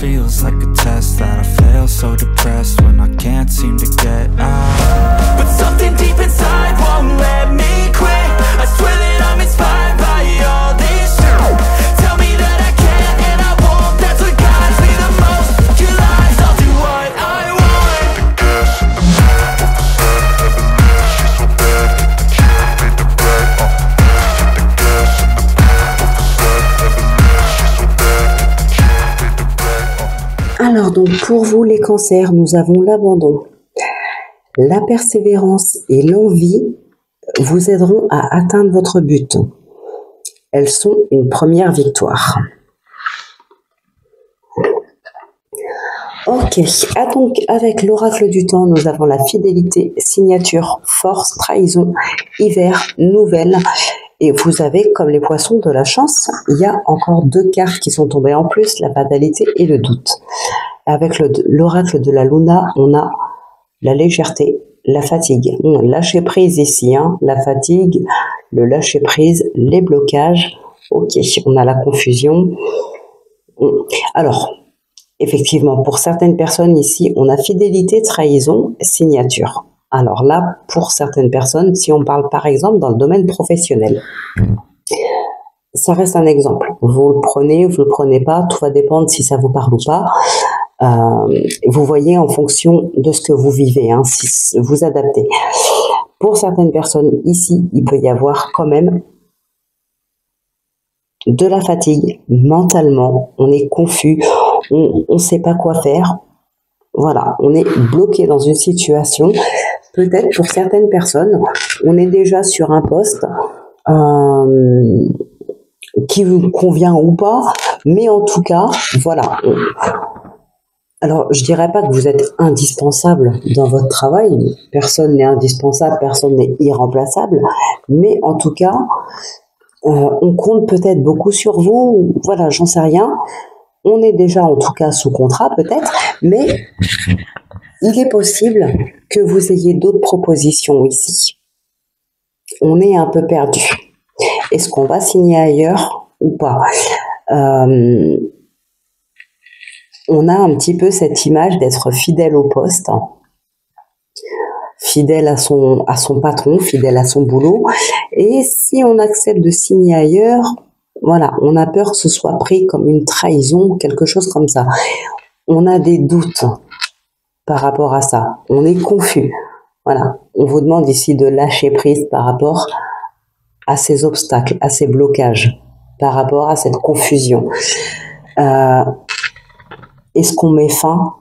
feels like a test that I fail, so depressed when I can't seem to get out. But something deep inside won't let me quit. I swear that I'm inspired by all this shit. Tell me that I can't and I won't. That's what guides me the most. Your lies, I'll do what I want. The gas in the middle of the sun, never knew she's so bad that the chance made the right. The gas in the middle of the sun, never knew she's so bad that the chance made the right. Alors donc pour vous les cancers, nous avons l'abandon. La persévérance et l'envie vous aideront à atteindre votre but. Elles sont une première victoire. Ok, donc avec l'oracle du temps, nous avons la fidélité, signature, force, trahison, hiver, nouvelle. Et vous avez, comme les poissons, de la chance. Il y a encore 2 cartes qui sont tombées en plus, la fatalité et le doute. Avec l'oracle de la Luna, on a la légèreté, la fatigue. Lâcher prise ici, la fatigue, le lâcher prise, les blocages. Ok, on a la confusion. Alors, effectivement, pour certaines personnes ici, on a fidélité, trahison, signature. Alors là, pour certaines personnes, si on parle par exemple dans le domaine professionnel, ça reste un exemple. Vous le prenez, vous le prenez pas, tout va dépendre si ça vous parle ou pas. Vous voyez en fonction de ce que vous vivez, si vous adaptez. Pour certaines personnes ici, il peut y avoir quand même de la fatigue mentalement. On est confus, on ne sait pas quoi faire. Voilà, on est bloqué dans une situation. Peut-être pour certaines personnes, on est déjà sur un poste qui vous convient ou pas, mais en tout cas, voilà. Alors, je dirais pas que vous êtes indispensable dans votre travail. Personne n'est indispensable, personne n'est irremplaçable. Mais en tout cas, on compte peut-être beaucoup sur vous. Voilà, j'en sais rien. On est déjà en tout cas sous contrat peut-être, mais il est possible que vous ayez d'autres propositions ici. On est un peu perdu. Est-ce qu'on va signer ailleurs ou pas? On a un petit peu cette image d'être fidèle au poste, fidèle à son patron, fidèle à son boulot. Et si on accepte de signer ailleurs, voilà, on a peur que ce soit pris comme une trahison, quelque chose comme ça. On a des doutes par rapport à ça. On est confus. Voilà, on vous demande ici de lâcher prise par rapport à ces obstacles, à ces blocages, par rapport à cette confusion. Est-ce qu'on met fin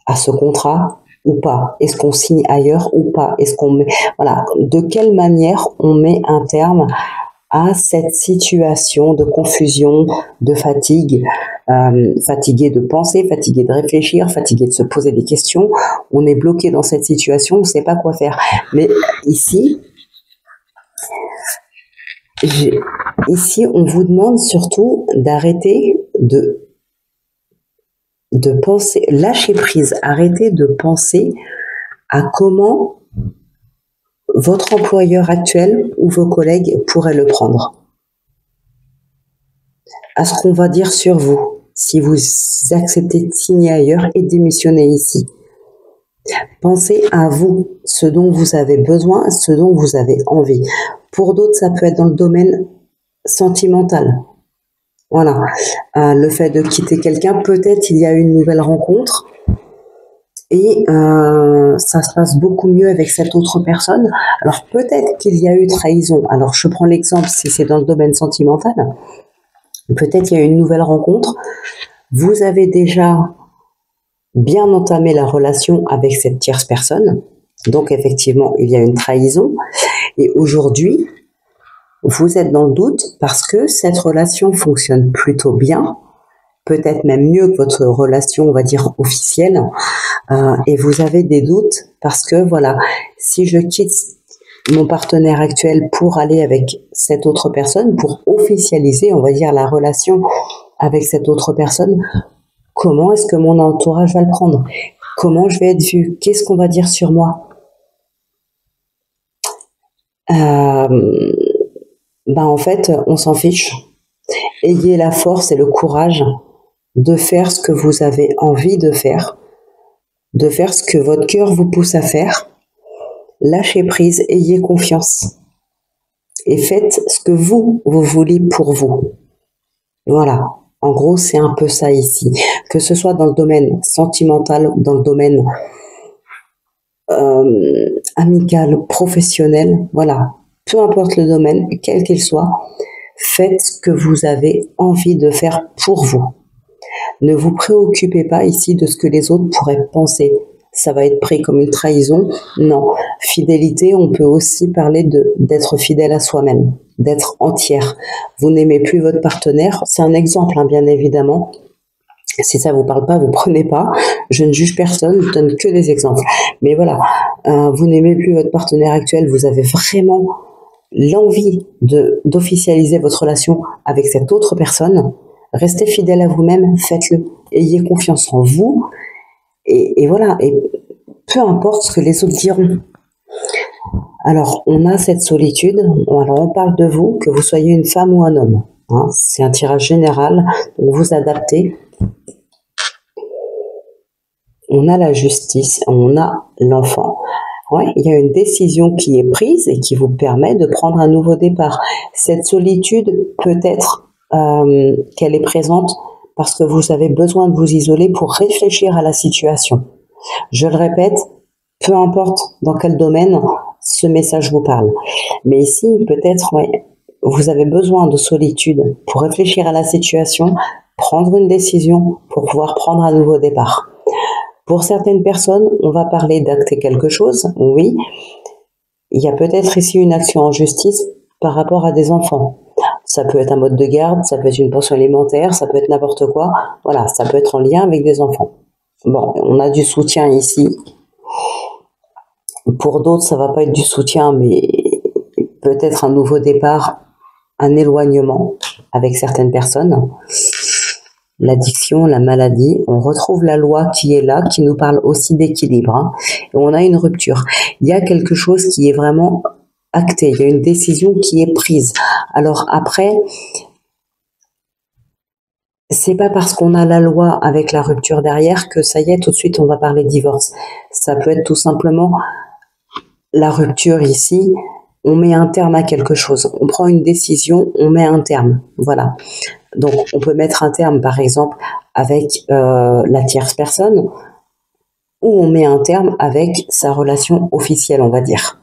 à ce contrat ou pas? Est-ce qu'on signe ailleurs ou pas? Est-ce qu'on met, voilà, de quelle manière on met un terme à cette situation de confusion, de fatigue, fatigué de penser, fatigué de réfléchir, fatigué de se poser des questions. On est bloqué dans cette situation, on ne sait pas quoi faire. Mais ici, on vous demande surtout d'arrêter de penser, lâcher prise, arrêtez de penser à comment votre employeur actuel ou vos collègues pourraient le prendre. À ce qu'on va dire sur vous, si vous acceptez de signer ailleurs et de démissionner ici. Pensez à vous, ce dont vous avez besoin, ce dont vous avez envie. Pour d'autres, ça peut être dans le domaine sentimental. Voilà, le fait de quitter quelqu'un, peut-être il y a une nouvelle rencontre et ça se passe beaucoup mieux avec cette autre personne. Alors peut-être qu'il y a eu trahison. Alors je prends l'exemple si c'est dans le domaine sentimental. Peut-être il y a eu une nouvelle rencontre. Vous avez déjà bien entamé la relation avec cette tierce personne. Donc effectivement, il y a une trahison. Et aujourd'hui, vous êtes dans le doute parce que cette relation fonctionne plutôt bien, peut-être même mieux que votre relation, on va dire, officielle. Et vous avez des doutes parce que, voilà, si je quitte mon partenaire actuel pour aller avec cette autre personne, pour officialiser, on va dire, la relation avec cette autre personne, comment est-ce que mon entourage va le prendre? Comment je vais être vue? Qu'est-ce qu'on va dire sur moi? En fait, on s'en fiche. Ayez la force et le courage de faire ce que vous avez envie de faire ce que votre cœur vous pousse à faire. Lâchez prise, ayez confiance et faites ce que vous voulez pour vous. Voilà, en gros, c'est un peu ça ici. Que ce soit dans le domaine sentimental, dans le domaine amical, professionnel, voilà. Peu importe le domaine, quel qu'il soit, faites ce que vous avez envie de faire pour vous. Ne vous préoccupez pas ici de ce que les autres pourraient penser. Ça va être pris comme une trahison. Non. Fidélité, on peut aussi parler d'être fidèle à soi-même, d'être entière. Vous n'aimez plus votre partenaire. C'est un exemple, hein, bien évidemment. Si ça vous parle pas, vous prenez pas. Je ne juge personne, je donne que des exemples. Mais voilà, vous n'aimez plus votre partenaire actuel, vous avez vraiment l'envie d'officialiser votre relation avec cette autre personne. Restez fidèle à vous-même, faites-le. Ayez confiance en vous. Et voilà, et peu importe ce que les autres diront. Alors, on a cette solitude. Alors, on parle de vous, que vous soyez une femme ou un homme. Hein, c'est un tirage général, donc vous adaptez. On a la justice, on a l'enfant. Ouais, il y a une décision qui est prise et qui vous permet de prendre un nouveau départ. Cette solitude, peut-être qu'elle est présente parce que vous avez besoin de vous isoler pour réfléchir à la situation. Je le répète, peu importe dans quel domaine ce message vous parle. Mais ici, peut-être, ouais, vous avez besoin de solitude pour réfléchir à la situation, prendre une décision pour pouvoir prendre un nouveau départ. Pour certaines personnes, on va parler d'acter quelque chose, oui. Il y a peut-être ici une action en justice par rapport à des enfants. Ça peut être un mode de garde, ça peut être une pension alimentaire, ça peut être n'importe quoi. Voilà, ça peut être en lien avec des enfants. Bon, on a du soutien ici. Pour d'autres, ça va pas être du soutien, mais peut-être un nouveau départ, un éloignement avec certaines personnes. L'addiction, la maladie, on retrouve la loi qui est là, qui nous parle aussi d'équilibre. Hein, et on a une rupture. Il y a quelque chose qui est vraiment acté, il y a une décision qui est prise. Alors après, c'est pas parce qu'on a la loi avec la rupture derrière que ça y est, tout de suite on va parler divorce. Ça peut être tout simplement la rupture ici, on met un terme à quelque chose. On prend une décision, on met un terme. Voilà. Donc, on peut mettre un terme, par exemple, avec la tierce personne, ou on met un terme avec sa relation officielle, on va dire,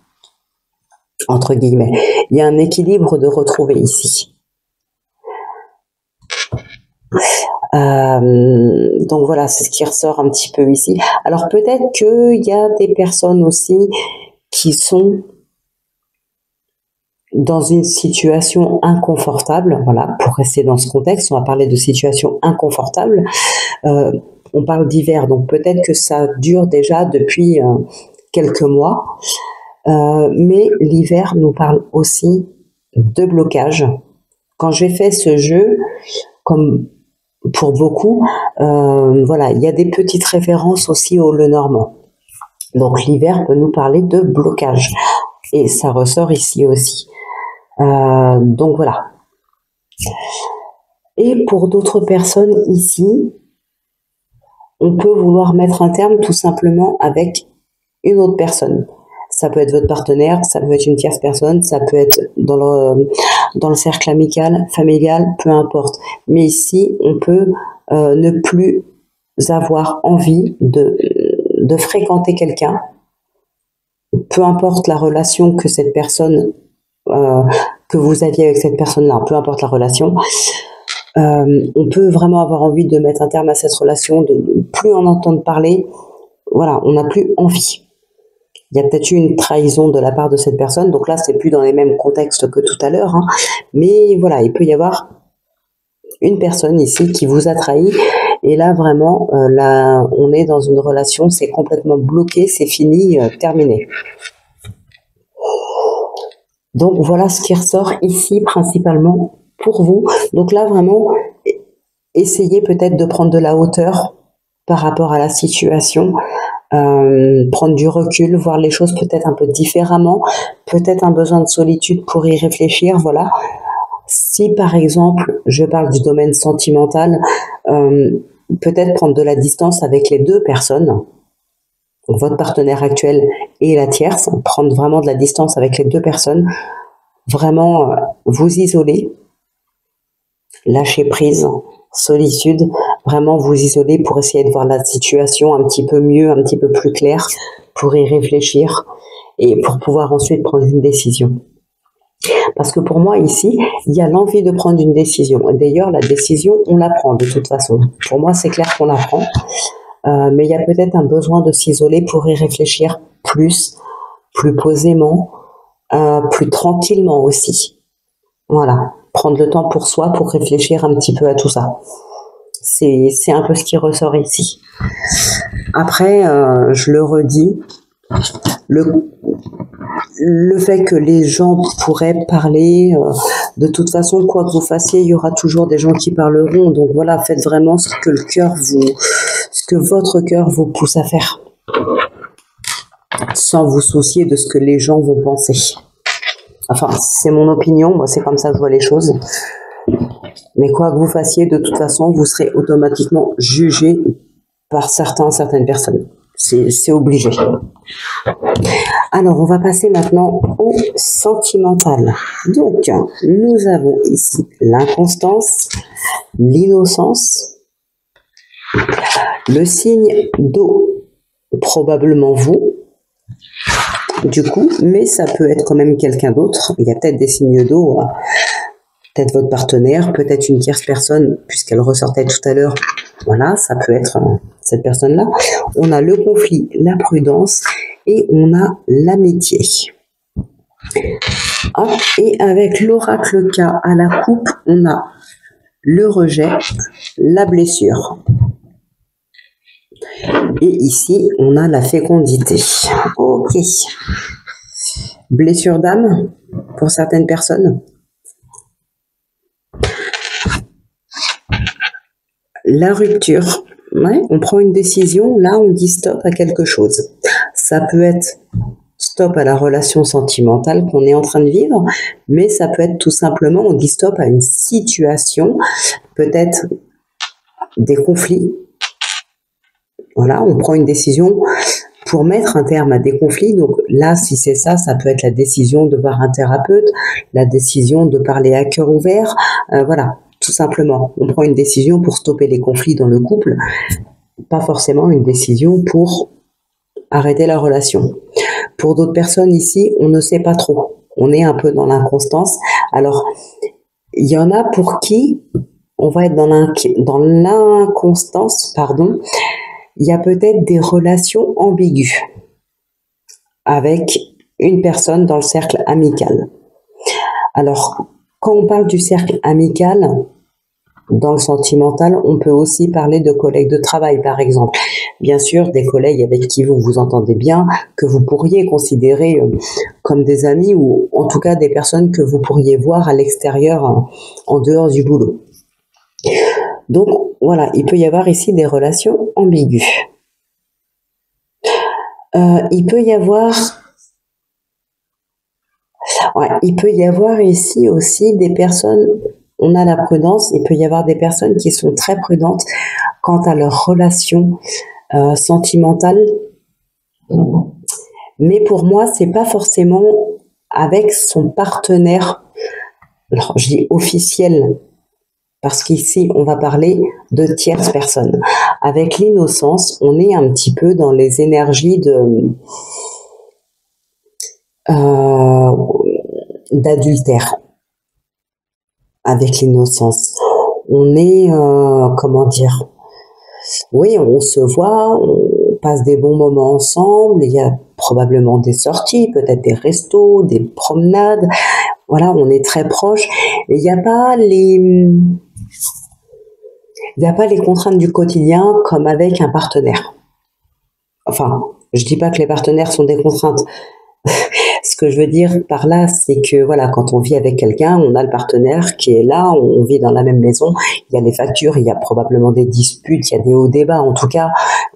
entre guillemets. Il y a un équilibre de retrouver ici. Donc voilà, c'est ce qui ressort un petit peu ici. Alors peut-être qu'il y a des personnes aussi qui sont dans une situation inconfortable, voilà, pour rester dans ce contexte, on va parler de situation inconfortable. On parle d'hiver, donc peut-être que ça dure déjà depuis quelques mois, mais l'hiver nous parle aussi de blocage. Quand j'ai fait ce jeu, comme pour beaucoup, voilà, il y a des petites références aussi au Lenormand. Donc l'hiver peut nous parler de blocage, et ça ressort ici aussi. Donc voilà. Et pour d'autres personnes ici, on peut vouloir mettre un terme tout simplement avec une autre personne. Ça peut être votre partenaire, ça peut être une tierce personne, ça peut être dans le cercle amical, familial, peu importe. Mais ici, on peut ne plus avoir envie de fréquenter quelqu'un, peu importe la relation que cette personne que vous aviez avec cette personne-là, peu importe la relation, on peut vraiment avoir envie de mettre un terme à cette relation, de ne plus en entendre parler. Voilà, on n'a plus envie. Il y a peut-être eu une trahison de la part de cette personne, donc là, c'est plus dans les mêmes contextes que tout à l'heure, hein. Mais voilà, il peut y avoir une personne ici qui vous a trahi, et là, vraiment, là, on est dans une relation, c'est complètement bloqué, c'est fini, terminé. Donc voilà ce qui ressort ici principalement pour vous. Donc là vraiment, essayez peut-être de prendre de la hauteur par rapport à la situation, prendre du recul, voir les choses peut-être un peu différemment, peut-être un besoin de solitude pour y réfléchir, voilà. Si par exemple, je parle du domaine sentimental, peut-être prendre de la distance avec les deux personnes, votre partenaire actuel et la tierce, prendre vraiment de la distance avec les deux personnes, vraiment vous isoler, lâcher prise, solitude, vraiment vous isoler pour essayer de voir la situation un petit peu mieux, un petit peu plus clair, pour y réfléchir et pour pouvoir ensuite prendre une décision. Parce que pour moi, ici, il y a l'envie de prendre une décision. Et d'ailleurs, la décision, on la prend de toute façon. Pour moi, c'est clair qu'on la prend. Mais il y a peut-être un besoin de s'isoler pour y réfléchir plus posément, plus tranquillement aussi. Voilà. Prendre le temps pour soi, pour réfléchir un petit peu à tout ça. C'est un peu ce qui ressort ici. Après, je le redis, le fait que les gens pourraient parler, de toute façon, quoi que vous fassiez, il y aura toujours des gens qui parleront. Donc voilà, faites vraiment ce que votre cœur vous pousse à faire, sans vous soucier de ce que les gens vont penser. Enfin, c'est mon opinion, moi c'est comme ça que je vois les choses. Mais quoi que vous fassiez, de toute façon, vous serez automatiquement jugé par certaines personnes. C'est obligé. Alors, on va passer maintenant au sentimental. Donc, nous avons ici l'inconstance, l'innocence, le signe d'eau, probablement vous, du coup, mais ça peut être quand même quelqu'un d'autre. Il y a peut-être des signes d'eau, peut-être votre partenaire, peut-être une tierce personne, puisqu'elle ressortait tout à l'heure. Voilà, ça peut être cette personne-là. On a le conflit, la prudence et on a l'amitié. Hop, et avec l'oracle K à la coupe, on a le rejet, la blessure. Et ici, on a la fécondité. Ok. Blessure d'âme pour certaines personnes. La rupture. Ouais, on prend une décision, là on dit stop à quelque chose. Ça peut être stop à la relation sentimentale qu'on est en train de vivre, mais ça peut être tout simplement, on dit stop à une situation, peut-être des conflits. Voilà, on prend une décision pour mettre un terme à des conflits. Donc là, si c'est ça, ça peut être la décision de voir un thérapeute, la décision de parler à cœur ouvert, voilà. Tout simplement, on prend une décision pour stopper les conflits dans le couple, pas forcément une décision pour arrêter la relation. Pour d'autres personnes ici, on ne sait pas trop. On est un peu dans l'inconstance. Alors, il y en a pour qui on va être dans l'inconstance, pardon. Il y a peut-être des relations ambiguës avec une personne dans le cercle amical. Alors, quand on parle du cercle amical, dans le sentimental, on peut aussi parler de collègues de travail, par exemple. Bien sûr, des collègues avec qui vous vous entendez bien, que vous pourriez considérer comme des amis ou en tout cas des personnes que vous pourriez voir à l'extérieur, en dehors du boulot. Donc, voilà, il peut y avoir ici des relations ambiguës. Il peut y avoir ici aussi des personnes, on a la prudence, il peut y avoir des personnes qui sont très prudentes quant à leur relation sentimentale. Mais pour moi, c'est pas forcément avec son partenaire, alors je dis officiel, parce qu'ici, on va parler de tierces personnes. Avec l'innocence, on est un petit peu dans les énergies d'adultère. Avec l'innocence, on est, comment dire, oui, on se voit, on passe des bons moments ensemble, il y a probablement des sorties, peut-être des restos, des promenades, voilà, on est très proches, et il n'y a pas les contraintes du quotidien comme avec un partenaire. Enfin, je dis pas que les partenaires sont des contraintes. Ce que je veux dire par là, c'est que voilà, quand on vit avec quelqu'un, on a le partenaire qui est là, on vit dans la même maison, il y a les factures, il y a probablement des disputes, il y a des hauts débats, en tout cas,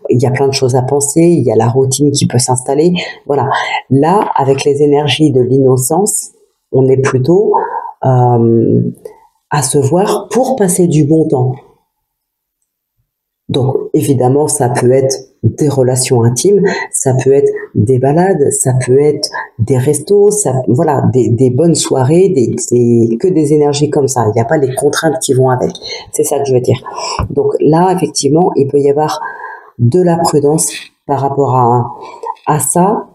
il y a plein de choses à penser, il y a la routine qui peut s'installer. Voilà. Là, avec les énergies de l'innocence, on est plutôt à se voir pour passer du bon temps. Donc, évidemment, ça peut être des relations intimes, ça peut être des balades, ça peut être des restos, voilà, des bonnes soirées, que des énergies comme ça. Il n'y a pas les contraintes qui vont avec. C'est ça que je veux dire. Donc là, effectivement, il peut y avoir de la prudence par rapport à ça.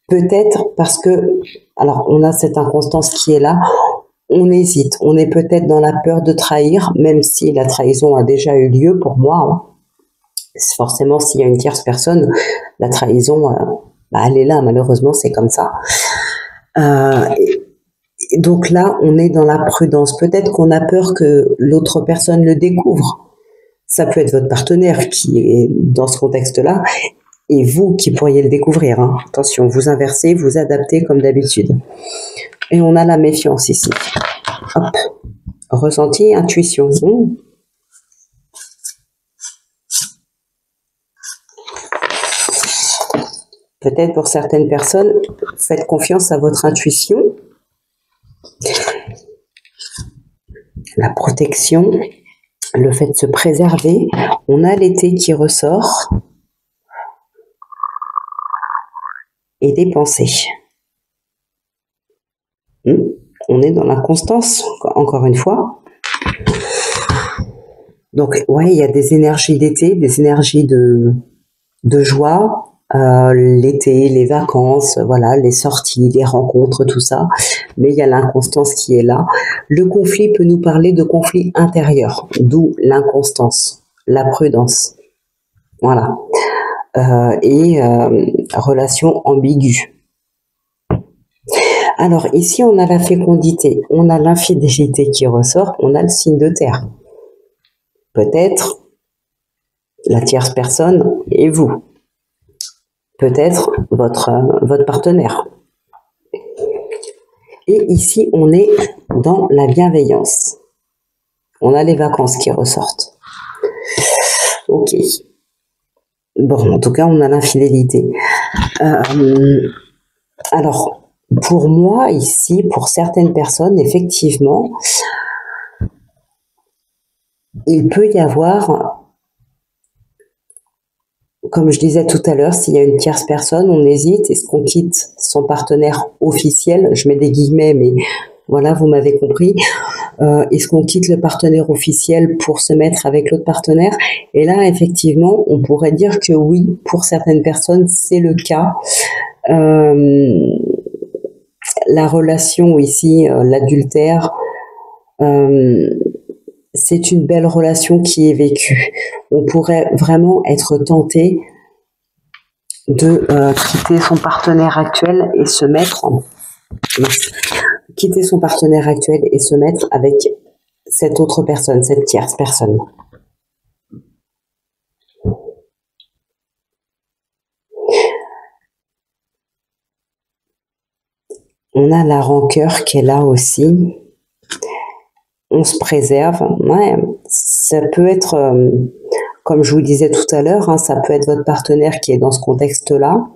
Peut-être parce que, alors, on a cette inconstance qui est là. On hésite, on est peut-être dans la peur de trahir, même si la trahison a déjà eu lieu pour moi. Hein. Forcément, s'il y a une tierce personne, la trahison, elle est là, malheureusement, c'est comme ça. Donc là, on est dans la prudence. Peut-être qu'on a peur que l'autre personne le découvre. Ça peut être votre partenaire qui est dans ce contexte-là, et vous qui pourriez le découvrir. Hein. Attention, vous inversez, vous adaptez comme d'habitude. Et on a la méfiance ici. Hop. Ressenti, intuition. Peut-être pour certaines personnes, faites confiance à votre intuition. La protection, le fait de se préserver. On a l'été qui ressort. Et des pensées. On est dans l'inconstance, encore une fois. Donc, ouais, il y a des énergies d'été, des énergies de joie, l'été, les vacances, voilà, les sorties, les rencontres, tout ça. Mais il y a l'inconstance qui est là. Le conflit peut nous parler de conflit intérieur, d'où l'inconstance, la prudence. Voilà. Relation ambiguë. Alors ici, on a la fécondité, on a l'infidélité qui ressort, on a le signe de terre. Peut-être la tierce personne et vous. Peut-être votre partenaire. Et ici, on est dans la bienveillance. On a les vacances qui ressortent. Ok. Bon, en tout cas, on a l'infidélité. Alors, pour moi, ici, pour certaines personnes, effectivement, il peut y avoir, comme je disais tout à l'heure, s'il y a une tierce personne, on hésite, est-ce qu'on quitte son partenaire officiel, je mets des guillemets, mais voilà, vous m'avez compris, est-ce qu'on quitte le partenaire officiel pour se mettre avec l'autre partenaire? Et là, effectivement, on pourrait dire que oui, pour certaines personnes, c'est le cas. La relation ici, l'adultère, c'est une belle relation qui est vécue. On pourrait vraiment être tenté de quitter son partenaire actuel et se mettre avec cette autre personne, cette tierce personne. On a la rancœur qui est là aussi. On se préserve. Ouais, ça peut être, comme je vous disais tout à l'heure, hein, ça peut être votre partenaire qui est dans ce contexte-là.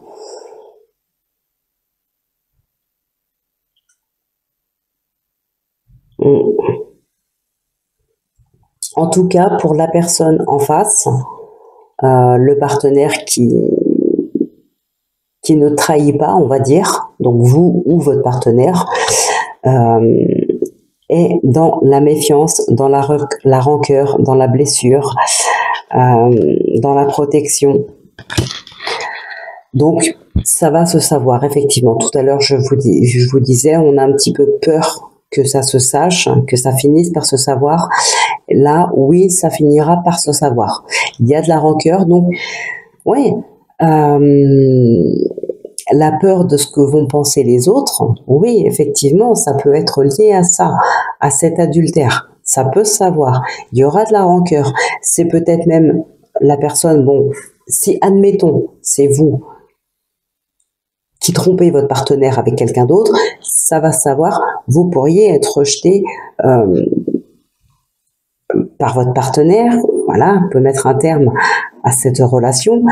En tout cas, pour la personne en face, le partenaire qui ne trahit pas, on va dire, donc vous ou votre partenaire, est dans la méfiance, dans la rancœur, dans la blessure, dans la protection. Donc, ça va se savoir, effectivement. Tout à l'heure, je vous disais, on a un petit peu peur que ça se sache, que ça finisse par se savoir. Là, oui, ça finira par se savoir. Il y a de la rancœur, donc, oui, la peur de ce que vont penser les autres, oui, effectivement, ça peut être lié à ça, à cet adultère. Ça peut se savoir. Il y aura de la rancœur. C'est peut-être même la personne, bon, si, admettons, c'est vous qui trompez votre partenaire avec quelqu'un d'autre, ça va se savoir, vous pourriez être rejeté par votre partenaire, voilà, on peut mettre un terme à cette relation,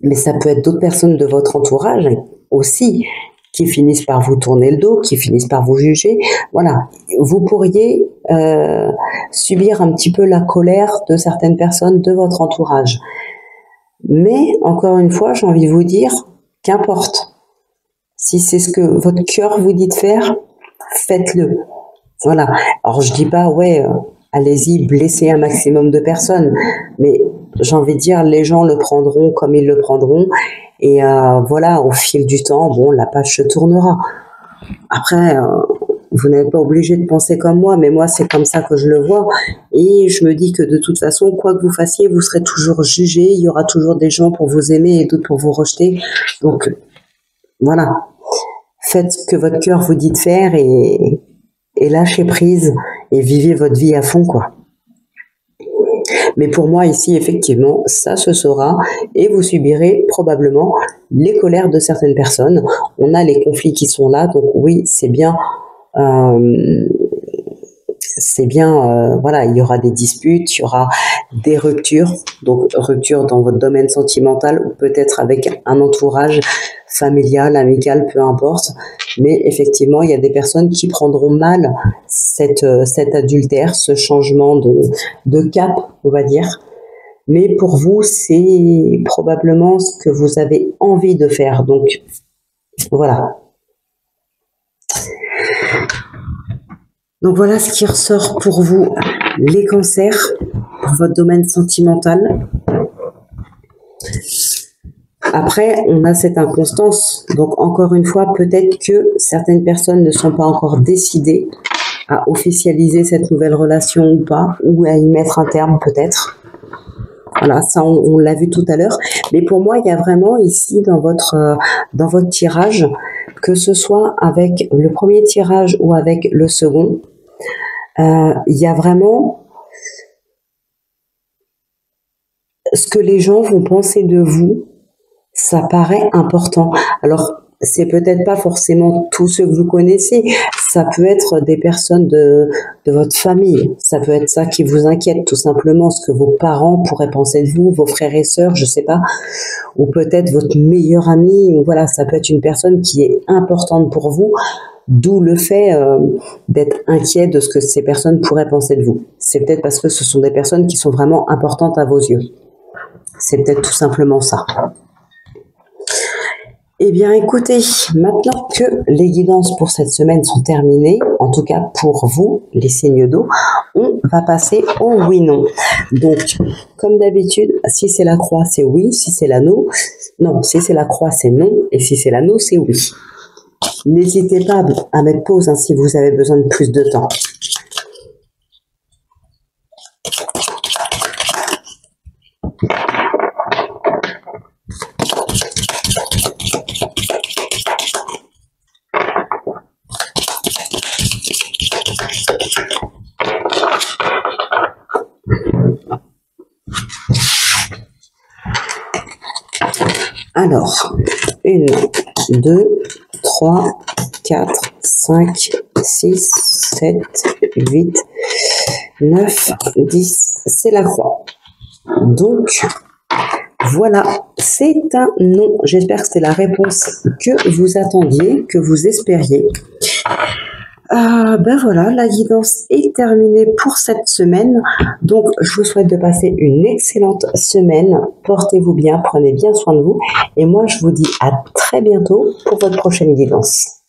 mais ça peut être d'autres personnes de votre entourage aussi qui finissent par vous tourner le dos, qui finissent par vous juger. Voilà, vous pourriez subir un petit peu la colère de certaines personnes de votre entourage. Mais, encore une fois, j'ai envie de vous dire, qu'importe. Si c'est ce que votre cœur vous dit de faire, faites-le. Voilà. Alors, je dis pas, ouais, allez-y, blessez un maximum de personnes. Mais j'ai envie de dire, les gens le prendront comme ils le prendront. Et voilà, au fil du temps, bon, la page se tournera. Après, vous n'êtes pas obligé de penser comme moi, mais moi, c'est comme ça que je le vois. Et je me dis que de toute façon, quoi que vous fassiez, vous serez toujours jugé. Il y aura toujours des gens pour vous aimer et d'autres pour vous rejeter. Donc, voilà. Faites ce que votre cœur vous dit de faire et lâchez prise et vivez votre vie à fond, quoi. Mais pour moi, ici, effectivement, ça se saura et vous subirez probablement les colères de certaines personnes. On a les conflits qui sont là, donc oui, c'est bien, voilà, il y aura des disputes, il y aura des ruptures, donc rupture dans votre domaine sentimental ou peut-être avec un entourage familial, amical, peu importe. Mais effectivement, il y a des personnes qui prendront mal cet adultère, ce changement de cap, on va dire. Mais pour vous, c'est probablement ce que vous avez envie de faire. Donc, voilà. Donc voilà ce qui ressort pour vous, les cancers, pour votre domaine sentimental. Après, on a cette inconstance. Donc encore une fois, peut-être que certaines personnes ne sont pas encore décidées à officialiser cette nouvelle relation ou pas, ou à y mettre un terme peut-être. Voilà, ça on l'a vu tout à l'heure. Mais pour moi, il y a vraiment ici dans votre tirage, que ce soit avec le premier tirage ou avec le second, il y a vraiment ce que les gens vont penser de vous, ça paraît important. Alors, c'est peut-être pas forcément tous ceux que vous connaissez, ça peut être des personnes de votre famille, ça peut être ça qui vous inquiète, tout simplement, ce que vos parents pourraient penser de vous, vos frères et sœurs, je sais pas, ou peut-être votre meilleur ami, ou voilà, ça peut être une personne qui est importante pour vous, d'où le fait d'être inquiet de ce que ces personnes pourraient penser de vous. C'est peut-être parce que ce sont des personnes qui sont vraiment importantes à vos yeux. C'est peut-être tout simplement ça. Eh bien, écoutez, maintenant que les guidances pour cette semaine sont terminées, en tout cas pour vous, les signes d'eau, on va passer au oui-non. Donc, comme d'habitude, si c'est la croix, c'est oui, si c'est l'anneau, non, si c'est la croix, c'est non, et si c'est l'anneau, c'est oui. N'hésitez pas à mettre pause hein, si vous avez besoin de plus de temps. Alors, 1, 2, 3, 4, 5, 6, 7, 8, 9, 10, c'est la croix. Donc, voilà, c'est un non. J'espère que c'est la réponse que vous attendiez, que vous espériez. Ben voilà, la guidance est terminée pour cette semaine. Donc, je vous souhaite de passer une excellente semaine. Portez-vous bien, prenez bien soin de vous. Et moi, je vous dis à très bientôt pour votre prochaine guidance.